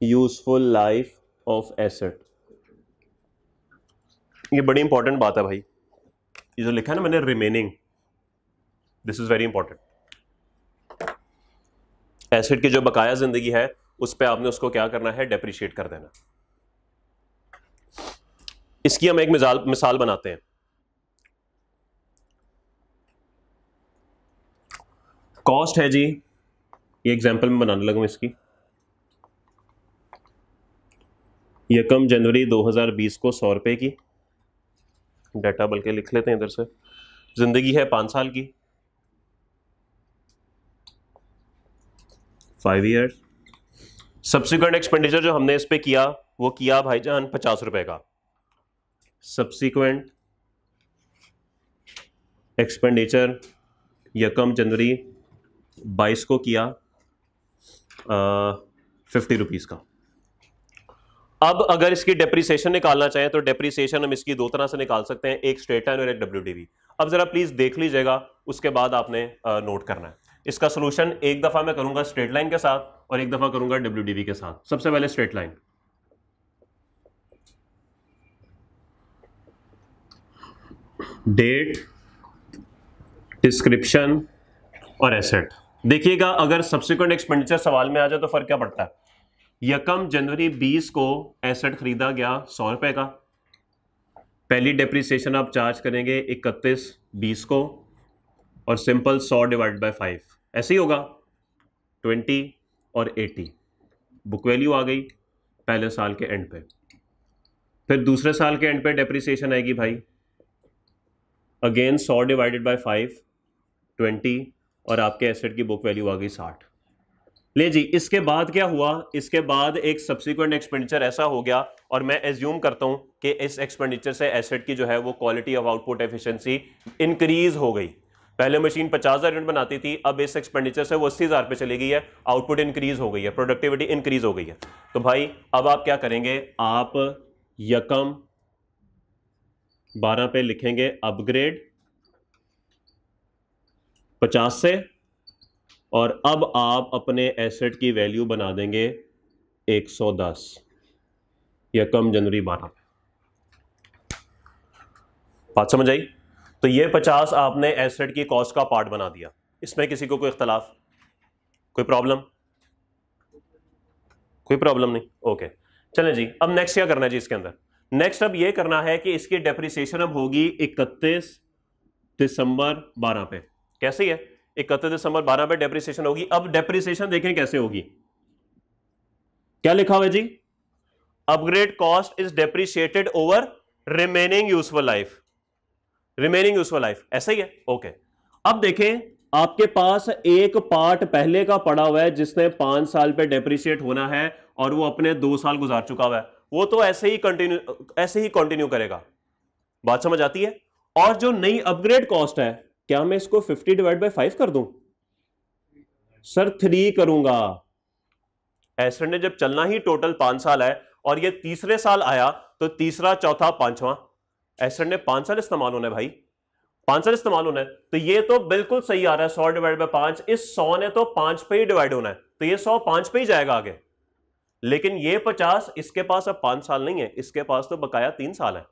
useful life of asset. ये बड़ी इंपॉर्टेंट बात है भाई, ये जो लिखा है ना मैंने remaining, this is very important. Asset की जो बकाया जिंदगी है उस पे आपने उसको क्या करना है, डेप्रिशिएट कर देना। इसकी हम एक मिसाल बनाते हैं। कॉस्ट है जी, ये एग्जांपल में बनाने लगा इसकी, यकम जनवरी 2020 को 100 रुपए की, डाटा बल्कि लिख लेते हैं इधर से, जिंदगी है 5 साल की, 5 ईयर्स। सब्सिक्वेंट एक्सपेंडिचर जो हमने इस पे किया वो किया भाईजान 50 रुपए का। सब्सिक्वेंट एक्सपेंडिचर यकम जनवरी 22 को किया 50 रुपीज का। अब अगर इसकी डेप्रिसिएशन निकालना चाहें तो डेप्रिसिएशन हम इसकी 2 तरह से निकाल सकते हैं, एक स्ट्रेट लाइन और एक WDV। अब जरा प्लीज देख लीजिएगा, उसके बाद आपने नोट करना है। इसका सोल्यूशन एक दफा मैं करूंगा स्ट्रेट लाइन के साथ और एक दफा करूंगा WDV के साथ। सबसे पहले स्ट्रेट लाइन। डेट, डिस्क्रिप्शन और एसेट। देखिएगा अगर सब्सिक्वेंट एक्सपेंडिचर सवाल में आ जाए तो फर्क क्या पड़ता है। यकम जनवरी 20 को एसेट खरीदा गया 100 रुपए का, पहली डेप्रिसिएशन आप चार्ज करेंगे 31/20 को, और सिंपल 100 डिवाइड बाय 5 ऐसे ही होगा 20 और 80, बुक वैल्यू आ गई पहले साल के एंड पे। फिर दूसरे साल के एंड पे डेप्रिसिएशन आएगी भाई, अगेन 100 डिवाइडेड बाय 5 20, और आपके एसेट की बुक वैल्यू आ गई 60। ले जी, इसके बाद क्या हुआ, इसके बाद एक सब्सिक्वेंट एक्सपेंडिचर ऐसा हो गया, और मैं एज्यूम करता हूं कि इस एक्सपेंडिचर से एसेट की जो है वो quality of output efficiency increase हो गई। पहले मशीन 50,000 यूनिट बनाती थी, अब इस एक्सपेंडिचर से वो 80,000 पे चली गई है, आउटपुट इंक्रीज हो गई है, प्रोडक्टिविटी इंक्रीज हो गई है। तो भाई अब आप क्या करेंगे, आप यकम 12 पे लिखेंगे अपग्रेड 50 से, और अब आप अपने एसेट की वैल्यू बना देंगे 110 यकम जनवरी 12 पे। बात समझ आई? तो ये 50 आपने एसेट की कॉस्ट का पार्ट बना दिया। इसमें किसी को कोई इख्तलाफ, कोई प्रॉब्लम? कोई प्रॉब्लम नहीं, ओके। चलें जी, अब नेक्स्ट क्या करना है जी इसके अंदर। नेक्स्ट अब ये करना है कि इसकी डेप्रिसिएशन अब होगी 31 दिसंबर 12 पे। कैसे है? 31 दिसंबर 12 पे डेप्रिसिएशन होगी। अब डेप्रिसिएशन देखें कैसे होगी, क्या लिखा हुआ है जी, upgrade cost is depreciated over remaining useful life. Remaining useful life ऐसा ही है, ओके। अब देखें आपके पास एक पार्ट पहले का पड़ा हुआ है जिसने 5 साल पे डेप्रिशिएट होना है, और वो अपने 2 साल गुजार चुका हुआ है, वो तो ऐसे ही कंटिन्यू करेगा। बात समझ आती है? और जो नई अपग्रेड कॉस्ट है, क्या मैं इसको 50 डिवाइड बाय 5 कर दूं? सर 3 करूंगा। एसेट ने जब चलना ही टोटल 5 साल है, और ये तीसरे साल आया तो तीसरा, चौथा, पांचवा, एसेट ने 5 साल इस्तेमाल होना है भाई, 5 साल इस्तेमाल होना है। तो ये तो बिल्कुल सही आ रहा है, 100 डिवाइड बाय 5, इस 100 ने तो 5 पे ही डिवाइड होना है, तो ये 100 5 पे ही जाएगा आगे। लेकिन ये 50 इसके पास अब 5 साल नहीं है, इसके पास तो बकाया 3 साल है।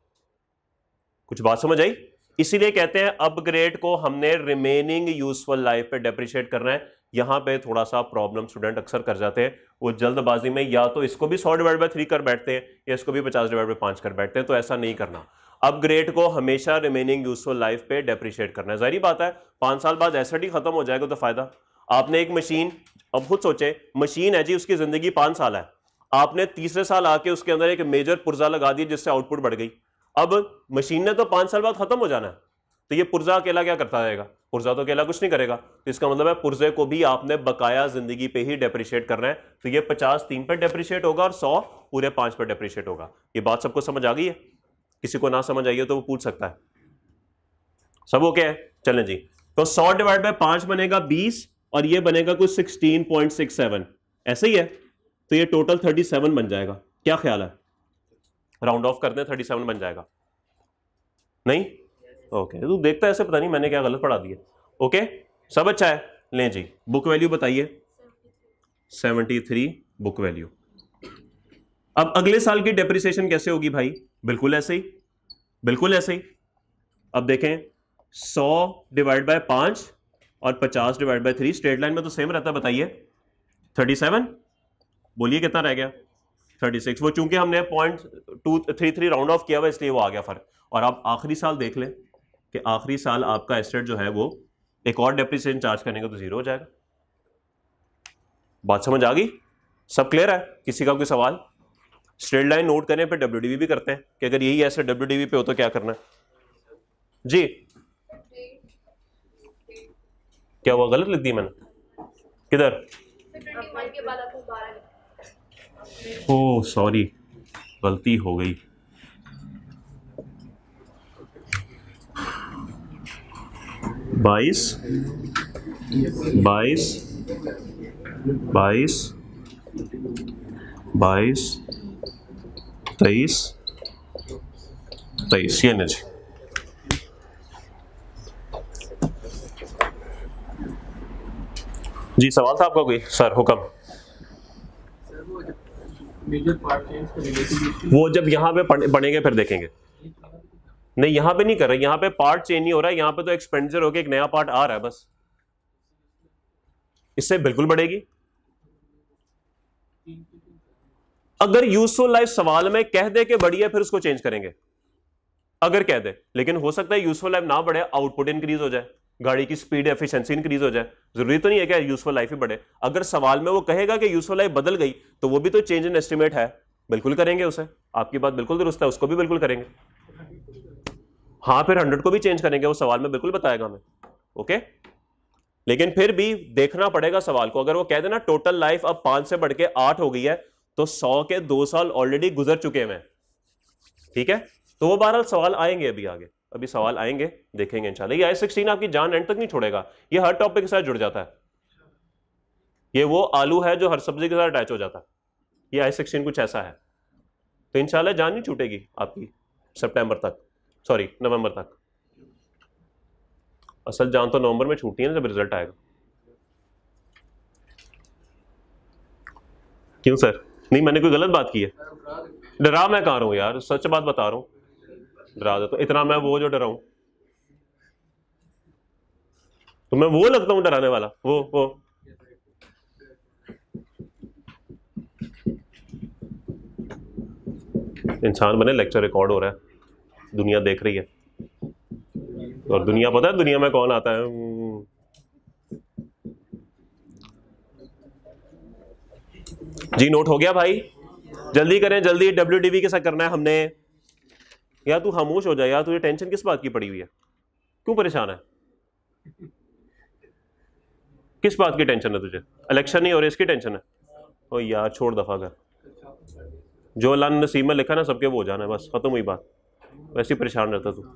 कुछ बात समझ आई? इसीलिए कहते हैं अपग्रेड को हमने रिमेनिंग यूजफुल लाइफ पे डेप्रिशिएट करना है। यहां पे थोड़ा सा प्रॉब्लम स्टूडेंट अक्सर कर जाते हैं, वो जल्दबाजी में या तो इसको भी 100 डिवाइड बाय 3 कर बैठते हैं, या इसको भी 50 डिवाइड बाय 5 कर बैठते हैं। तो ऐसा नहीं करना, अपग्रेड को हमेशा रिमेनिंग यूजफुल लाइफ पे डेप्रिशिएट करना है। जाहिर बात है 5 साल बाद एसेट ही खत्म हो जाएगा तो फायदा। आपने एक मशीन, अब खुद सोचे, मशीन है जी, उसकी जिंदगी 5 साल है, आपने तीसरे साल आके उसके अंदर एक मेजर पुर्जा लगा दी जिससे आउटपुट बढ़ गई। अब मशीन ने तो 5 साल बाद खत्म हो जाना है, तो ये पुर्जा अकेला क्या करता रहेगा? पुर्जा तो अकेला कुछ नहीं करेगा। तो इसका मतलब है पुर्जे को भी आपने बकाया जिंदगी पे ही डेप्रिशिएट करना है। तो ये 50 3 पे डेप्रिशिएट होगा और 100 पूरे 5 पे डेप्रिशिएट होगा। ये बात सबको समझ आ गई है? किसी को ना समझ आई हो तो वो पूछ सकता है। सब ओके है? चलें जी, तो 100 डिवाइड बाय 5 बनेगा 20, और ये बनेगा कुछ 16.67, ऐसे ही है। तो ये टोटल 37 बन जाएगा। क्या ख्याल है? राउंड ऑफ कर दें, 37 बन जाएगा। नहीं? ओके, तू देखता है ऐसे, पता नहीं मैंने क्या गलत पढ़ा दिया। ओके, सब अच्छा है। लें जी, बुक वैल्यू बताइए। 73 बुक वैल्यू। अब अगले साल की डेप्रिसिएशन कैसे होगी भाई? बिल्कुल ऐसे ही, बिल्कुल ऐसे ही। अब देखें 100 डिवाइड बाय 5 और 50 डिवाइड बाय 3 स्ट्रेट लाइन में तो सेम रहता है। बताइए 37, बोलिए कितना रह गया? 36। वो चूंकि हमने 0.233 राउंड ऑफ किया हुआ इसलिए वो आ गया फर्क। और आप आखिरी साल देख लें कि आखिरी साल आपका एसेट जो है वो एक और डेप्रिसिएशन चार्ज करने का तो जीरो हो जाएगा। बात समझ आ गई? सब क्लियर है? किसी का कोई सवाल? स्ट्रेट लाइन नोट करने पे WDV भी करते हैं कि अगर यही एसेट WDV पे हो तो क्या करना है जी? क्या हुआ, गलत लिख दी मैंने? किधर? ओ सॉरी, गलती हो गई। बाईस 23 ये नहीं जी। सवाल था आपका कोई? सर हुक्म। वो जब यहां पे पढ़ेंगे फिर देखेंगे। नहीं यहां पे नहीं कर रहे, यहां पे पार्ट चेंज नहीं हो रहा है, यहां पे तो एक्सपेंडिचर होके एक नया पार्ट आ रहा है बस। इससे बिल्कुल बढ़ेगी। अगर यूजफुल लाइफ सवाल में कह दे कि बढ़ी है फिर उसको चेंज करेंगे, अगर कह दे। लेकिन हो सकता है यूजफुल लाइफ ना बढ़े, आउटपुट इंक्रीज हो जाए, गाड़ी की स्पीड एफिशिएंसी इंक्रीज हो जाए। जरूरी तो नहीं है कि यूजफुल लाइफ ही बढ़े। अगर सवाल में वो कहेगा कि यूजफुल लाइफ बदल गई तो वो भी तो चेंज इन एस्टिमेट है, बिल्कुल करेंगे उसे। आपकी बात बिल्कुल दुरुस्त है, उसको भी बिल्कुल करेंगे। हाँ फिर 100 को भी चेंज करेंगे, वो सवाल में बिल्कुल बताएगा हमें। ओके, लेकिन फिर भी देखना पड़ेगा सवाल को। अगर वो कह देना टोटल लाइफ अब 5 से बढ़ के 8 हो गई है तो 100 के 2 साल ऑलरेडी गुजर चुके हैं, ठीक है? तो वो बहरहाल सवाल आएंगे अभी आगे, अभी सवाल आएंगे, देखेंगे इंशाल्लाह। ये I-16 आपकी जान एंड तक नहीं छोड़ेगा, ये हर टॉपिक के साथ जुड़ जाता है। ये वो आलू है जो हर सब्जी के साथ अटैच हो जाता है। ये I-16 कुछ ऐसा है। तो इंशाल्लाह जान नहीं छूटेगी आपकी सितंबर तक, सॉरी नवंबर तक। असल जान तो नवंबर में छूटी है ना जब रिजल्ट आएगा। क्यों सर? नहीं मैंने कोई गलत बात की है? डरा मैं कहाँ रहा हूं यार, सच बात बता रहा हूं। डरा दे तो इतना मैं वो जो डराऊं, तो मैं वो लगता हूं डराने वाला? वो इंसान बने, लेक्चर रिकॉर्ड हो रहा है, दुनिया देख रही है। और दुनिया पता है दुनिया में कौन आता है? जी नोट हो गया भाई? जल्दी करें, जल्दी। WDV के साथ करना है हमने। यार तू खामोश हो जाए यार, तुझे टेंशन किस बात की पड़ी हुई है? क्यों परेशान है? किस बात की टेंशन है तुझे? इलेक्शन नहीं हो रहे इसकी टेंशन है? ओ यार छोड़ दफा कर, जो अल्लाह ने नसीब में लिखा ना सबके वो हो जाना है, बस खत्म हुई बात। वैसे ही परेशान रहता तू।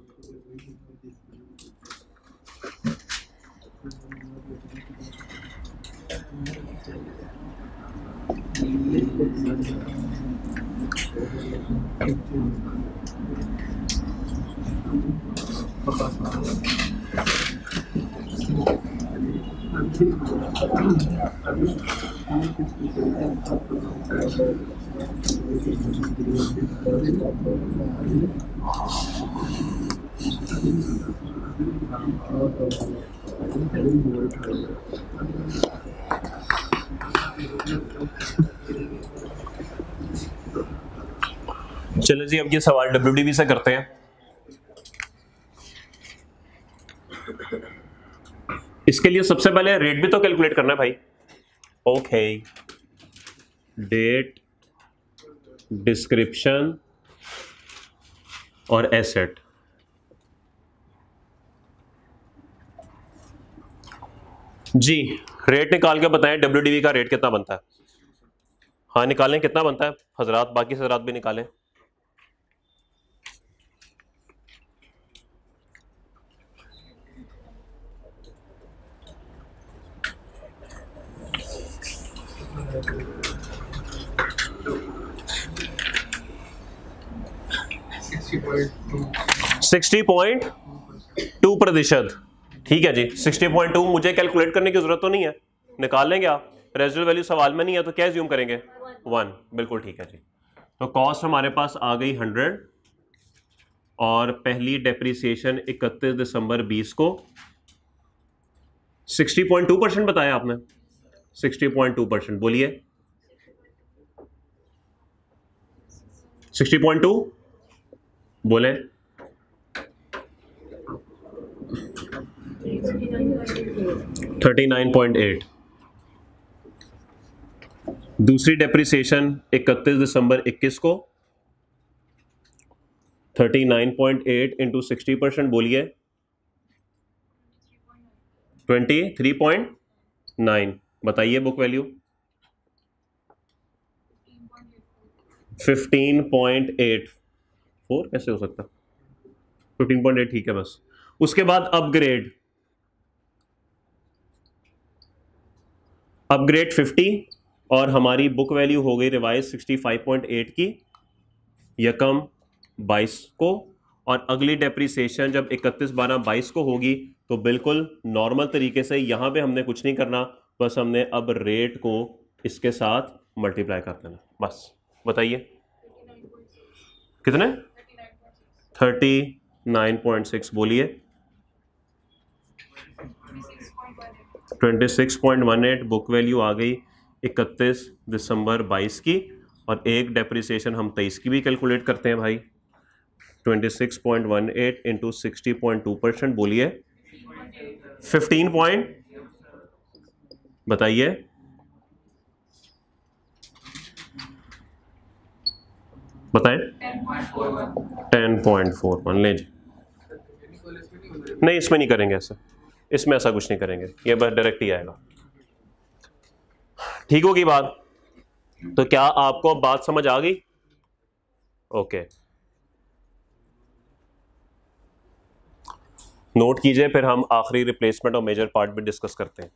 चलो जी, अब ये सवाल WDV से करते हैं। इसके लिए सबसे पहले रेट भी तो कैलकुलेट करना है भाई। ओके, डेट, डिस्क्रिप्शन और एसेट। जी रेट निकाल के बताएं WDV का रेट कितना बनता है। हाँ निकालें, कितना बनता है हजरात? बाकी हजरात भी निकालें। 60.2%। ठीक है जी, 60.2 मुझे कैलकुलेट करने की जरूरत तो नहीं है, निकाल लेंगे आप। रेजिडुअल वैल्यू सवाल में नहीं है तो क्या ज्यूम करेंगे? 1। बिल्कुल ठीक है जी। तो कॉस्ट हमारे पास आ गई 100 और पहली डेप्रिसिएशन 31 दिसंबर 20 को 60.2% बताया आपने। 60.2% बोलिए। 60.2 बोले। 39.8। दूसरी डेप्रिसिएशन 31 दिसंबर 21 को 39.8 इंटू 60% बोलिए। 23.9। बताइए बुक वैल्यू। 15.84 कैसे हो सकता? 15.8 ठीक है बस। उसके बाद अपग्रेड 50 और हमारी बुक वैल्यू हो गई रिवाइज 65.8 की यकम 22 को। और अगली डेप्रिसिएशन जब 31/12/22 को होगी तो बिल्कुल नॉर्मल तरीके से यहां पे हमने कुछ नहीं करना, बस हमने अब रेट को इसके साथ मल्टीप्लाई कर देना बस। बताइए कितने? 39.6 बोलिए। 26.18 बुक वैल्यू आ गई 31 दिसंबर 22 की। और एक डेप्रिसिएशन हम 23 की भी कैलकुलेट करते हैं भाई। 26.18 इंटू 60.2% बोलिए। 15 पॉइंट बताइए। बताएं। 10.41 ले जी। नहीं इसमें नहीं करेंगे ऐसा, इसमें ऐसा कुछ नहीं करेंगे, ये बस डायरेक्ट ही आएगा। ठीक होगी बात? तो क्या आपको बात समझ आ गई? ओके नोट कीजिए, फिर हम आखिरी रिप्लेसमेंट और मेजर पार्ट भी डिस्कस करते हैं।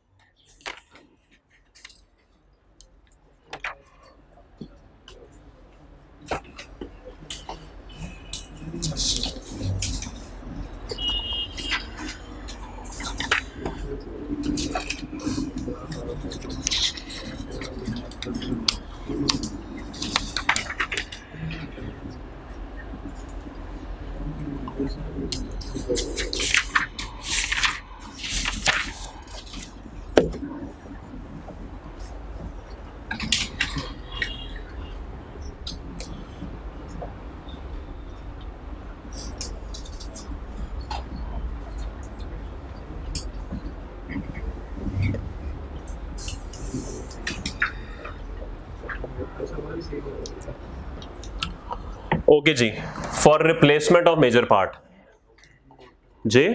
ओके जी, for replacement of major part जी।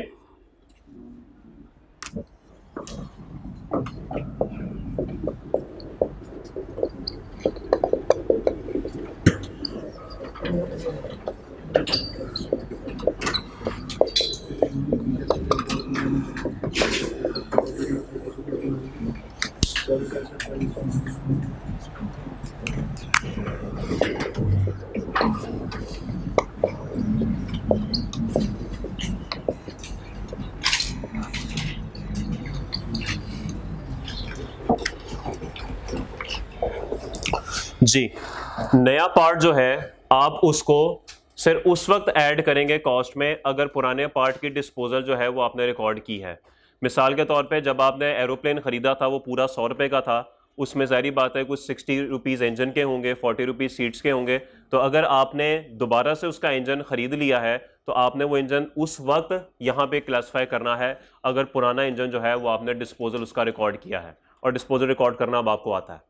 जी नया पार्ट जो है आप उसको सिर्फ उस वक्त ऐड करेंगे कॉस्ट में अगर पुराने पार्ट की डिस्पोजल जो है वो आपने रिकॉर्ड की है। मिसाल के तौर पे जब आपने एरोप्लेन खरीदा था वो पूरा 100 रुपए का था, उसमें जारी बात है कुछ 60 रुपीज़ इंजन के होंगे, 40 रुपीज़ सीट्स के होंगे। तो अगर आपने दोबारा से उसका इंजन खरीद लिया है तो आपने वो इंजन उस वक्त यहाँ पे क्लासिफाई करना है अगर पुराना इंजन जो है वो आपने डिस्पोजल उसका रिकॉर्ड किया है, और डिस्पोजल रिकॉर्ड करना अब आपको आता है।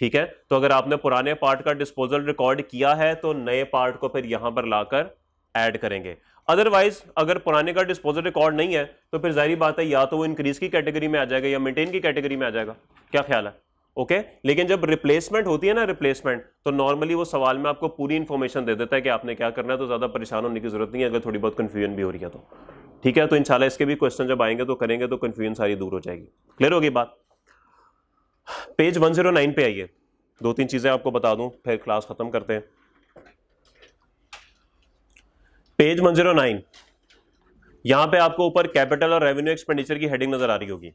ठीक है, तो अगर आपने पुराने पार्ट का डिस्पोजल रिकॉर्ड किया है तो नए पार्ट को फिर यहां पर लाकर ऐड करेंगे। अदरवाइज अगर पुराने का डिस्पोजल रिकॉर्ड नहीं है तो फिर जाहिर बात है या तो वो इंक्रीज की कैटेगरी में आ जाएगा या मेंटेन की कैटेगरी में आ जाएगा। क्या ख्याल है? ओके लेकिन जब रिप्लेसमेंट होती है ना, रिप्लेसमेंट, तो नॉर्मली वो सवाल में आपको पूरी इंफॉर्मेशन दे देता है कि आपने क्या करना है, तो ज्यादा परेशान होने की जरूरत नहीं है अगर थोड़ी बहुत कंफ्यूजन भी हो रही है तो। ठीक है, तो इंशाल्लाह इसके भी क्वेश्चन जब आएंगे तो करेंगे तो कंफ्यूजन सारी दूर हो जाएगी। क्लियर होगी बात? पेज 109 पे आइए, 2-3 चीजें आपको बता दूं फिर क्लास खत्म करते हैं। पेज 109, यहां पे आपको ऊपर कैपिटल और रेवेन्यू एक्सपेंडिचर की हेडिंग नजर आ रही होगी,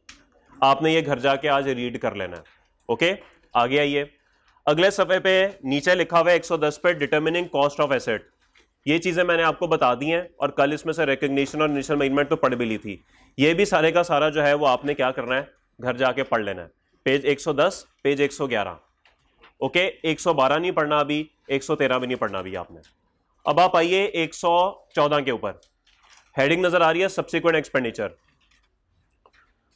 आपने ये घर जाके आज रीड कर लेना है। ओके, आगे आइए, अगले सफे पे नीचे लिखा हुआ है 110 पे डिटर्मिनिंग कॉस्ट ऑफ एसेट। ये चीजें मैंने आपको बता दी हैं और कल इसमें से रिकग्निशन और इनिशियल मैनेजमेंट तो पढ़ भी ली थी। ये भी सारे का सारा जो है वो आपने क्या करना है, घर जाके पढ़ लेना है। Page 110, page 111। ओके, 112 नहीं पढ़ना अभी, 113 भी नहीं पढ़ना अभी आपने। अब आप आइए 114 के ऊपर, हेडिंग नजर आ रही है subsequent expenditure.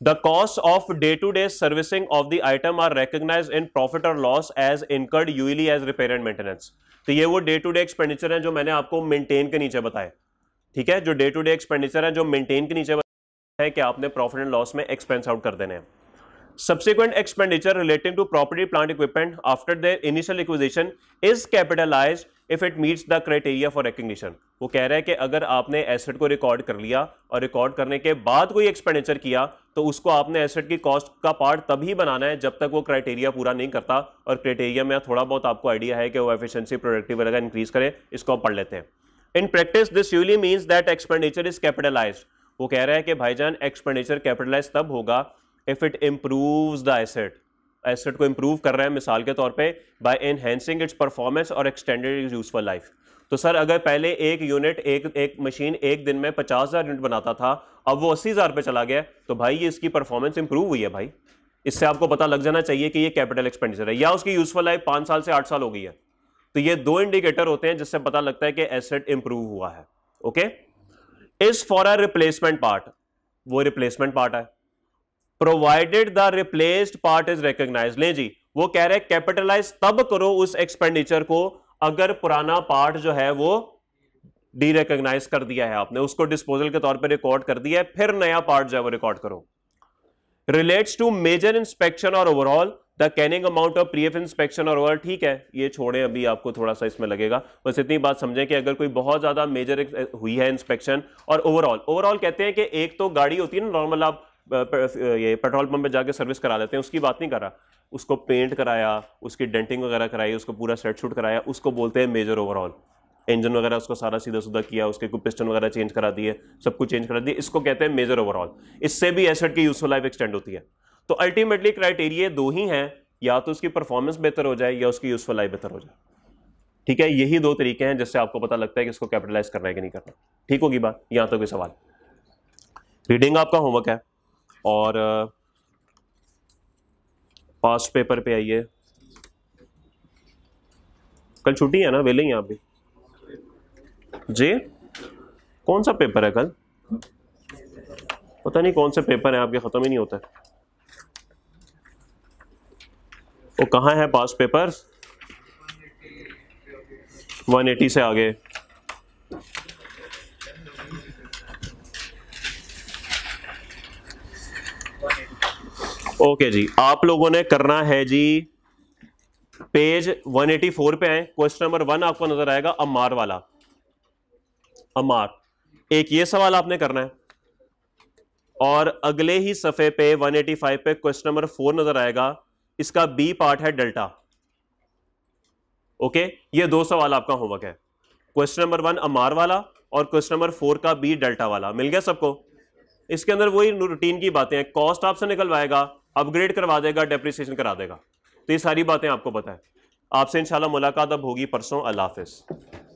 The cost of day to day servicing of the item are recognised in profit और loss as incurred usually as repair and maintenance. तो ये वो डे टू डे एक्सपेंडिचर है जो मैंने आपको मेंटेन के नीचे बताया, ठीक है, जो डे टू डे एक्सपेंडिचर है जो मेंटेन के नीचे बताया है कि आपने प्रॉफिट एंड लॉस में एक्सपेंस आउट कर देने हैं। Subsequent expenditure relating to property, plant, equipment after their initial acquisition is capitalized if it meets the criteria for recognition। वो कह रहा है कि अगर आपने एसेट को रिकॉर्ड कर लिया और रिकॉर्ड करने के बाद कोई एक्सपेंडिचर किया तो उसको आपने एसेट की कॉस्ट का पार्ट तभी बनाना है जब तक वो क्राइटेरिया पूरा नहीं करता। और क्राइटेरिया में थोड़ा बहुत आपको आइडिया है कि वो एफिशिएंसी, प्रोडक्टिव वगैरह इंक्रीज करे, इसको आप पढ़ लेते हैं। In practice this usually means that expenditure is capitalised. वो कह रहा है कि भाईजान एक्सपेंडिचर कैपिटलाइज तब होगा if it improves the asset, asset को इंप्रूव कर रहे हैं मिसाल के तौर पे बाय एनहेंसिंग इट्स परफॉर्मेंस और एक्सटेंडेड इट्स यूजफुल लाइफ। तो सर अगर पहले एक यूनिट एक मशीन एक दिन में 50,000 यूनिट बनाता था, अब वो 80,000 पे चला गया, तो भाई ये इसकी परफॉर्मेंस इंप्रूव हुई है भाई। इससे आपको पता लग जाना चाहिए कि ये कैपिटल एक्सपेंडिचर है या उसकी यूजफुल लाइफ 5 साल से 8 साल हो गई है। तो ये दो इंडिकेटर होते हैं जिससे पता लगता है कि एसेट इंप्रूव हुआ है। Okay, is for a replacement part, वो रिप्लेसमेंट पार्ट है। Provided the replaced part is recognized. ले जी, वो कह रहे हैं कैपिटलाइज तब करो उस एक्सपेंडिचर को अगर पुराना पार्ट जो है वो डी रिकॉग्नाइज कर दिया है आपने, उसको डिस्पोजल के तौर पे रिकॉर्ड कर दिया है, फिर नया पार्ट जो है वो रिकॉर्ड करो। रिलेट्स टू मेजर इंस्पेक्शन और overall the carrying amount of प्रीएफ इंस्पेक्शन और ओवरऑल। ठीक है, ये छोड़े, अभी आपको थोड़ा सा इसमें लगेगा, बस इतनी बात समझें कि अगर कोई बहुत ज्यादा मेजर हुई है इंस्पेक्शन और ओवरऑल कहते हैं कि एक तो गाड़ी होती है ना नॉर्मल, आप ये पेट्रोल पंप पे जाके सर्विस करा लेते हैं, उसकी बात नहीं कर रहा, उसको पेंट कराया, उसकी डेंटिंग वगैरह कराई, उसको पूरा सेट शूट कराया, उसको बोलते हैं मेजर ओवरऑल। इंजन वगैरह उसको सारा सीधा सुधा किया, उसके कुछ पिस्टन वगैरह चेंज करा दिए, सब कुछ चेंज करा दिए, इसको कहते हैं मेजर ओवरऑल। इससे भी एसेट की यूजफुल लाइफ एक्सटेंड होती है। तो अल्टीमेटली क्राइटेरिया दो ही हैं, या तो उसकी परफॉर्मेंस बेहतर हो जाए या उसकी यूजफुल लाइफ बेहतर हो जाए। ठीक है, यही दो तरीके हैं जिससे आपको पता लगता है कि इसको कैपिटलाइज करना है कि नहीं करना। ठीक होगी बात, यहां तो कोई सवाल? रीडिंग आपका होमवर्क है और पास्ट पेपर पे आइए। कल छुट्टी है ना, वेले ही आप भी जी? कौन सा पेपर है कल? पता नहीं कौन से पेपर है आपके, खत्म ही नहीं होता। वो कहाँ है पास्ट पेपर? 180 से आगे। ओके जी, आप लोगों ने करना है जी पेज 184 पे आए, क्वेश्चन नंबर 1 आपको नजर आएगा अमार वाला। अमार, एक ये सवाल आपने करना है और अगले ही सफे पे 185 पे क्वेश्चन नंबर 4 नजर आएगा, इसका बी पार्ट है डेल्टा। ओके, ये दो सवाल आपका होमवर्क है, क्वेश्चन नंबर 1 अमार वाला और क्वेश्चन नंबर 4 का बी डेल्टा वाला। मिल गया सबको? इसके अंदर वही रूटीन की बातें हैं, कॉस्ट आपसे निकलवाएगा, अपग्रेड करवा देगा, डेप्रिसिएशन करा देगा, तो ये सारी बातें आपको पता है। आपसे इंशाल्लाह मुलाकात अब होगी परसों। अल्लाह हाफिज।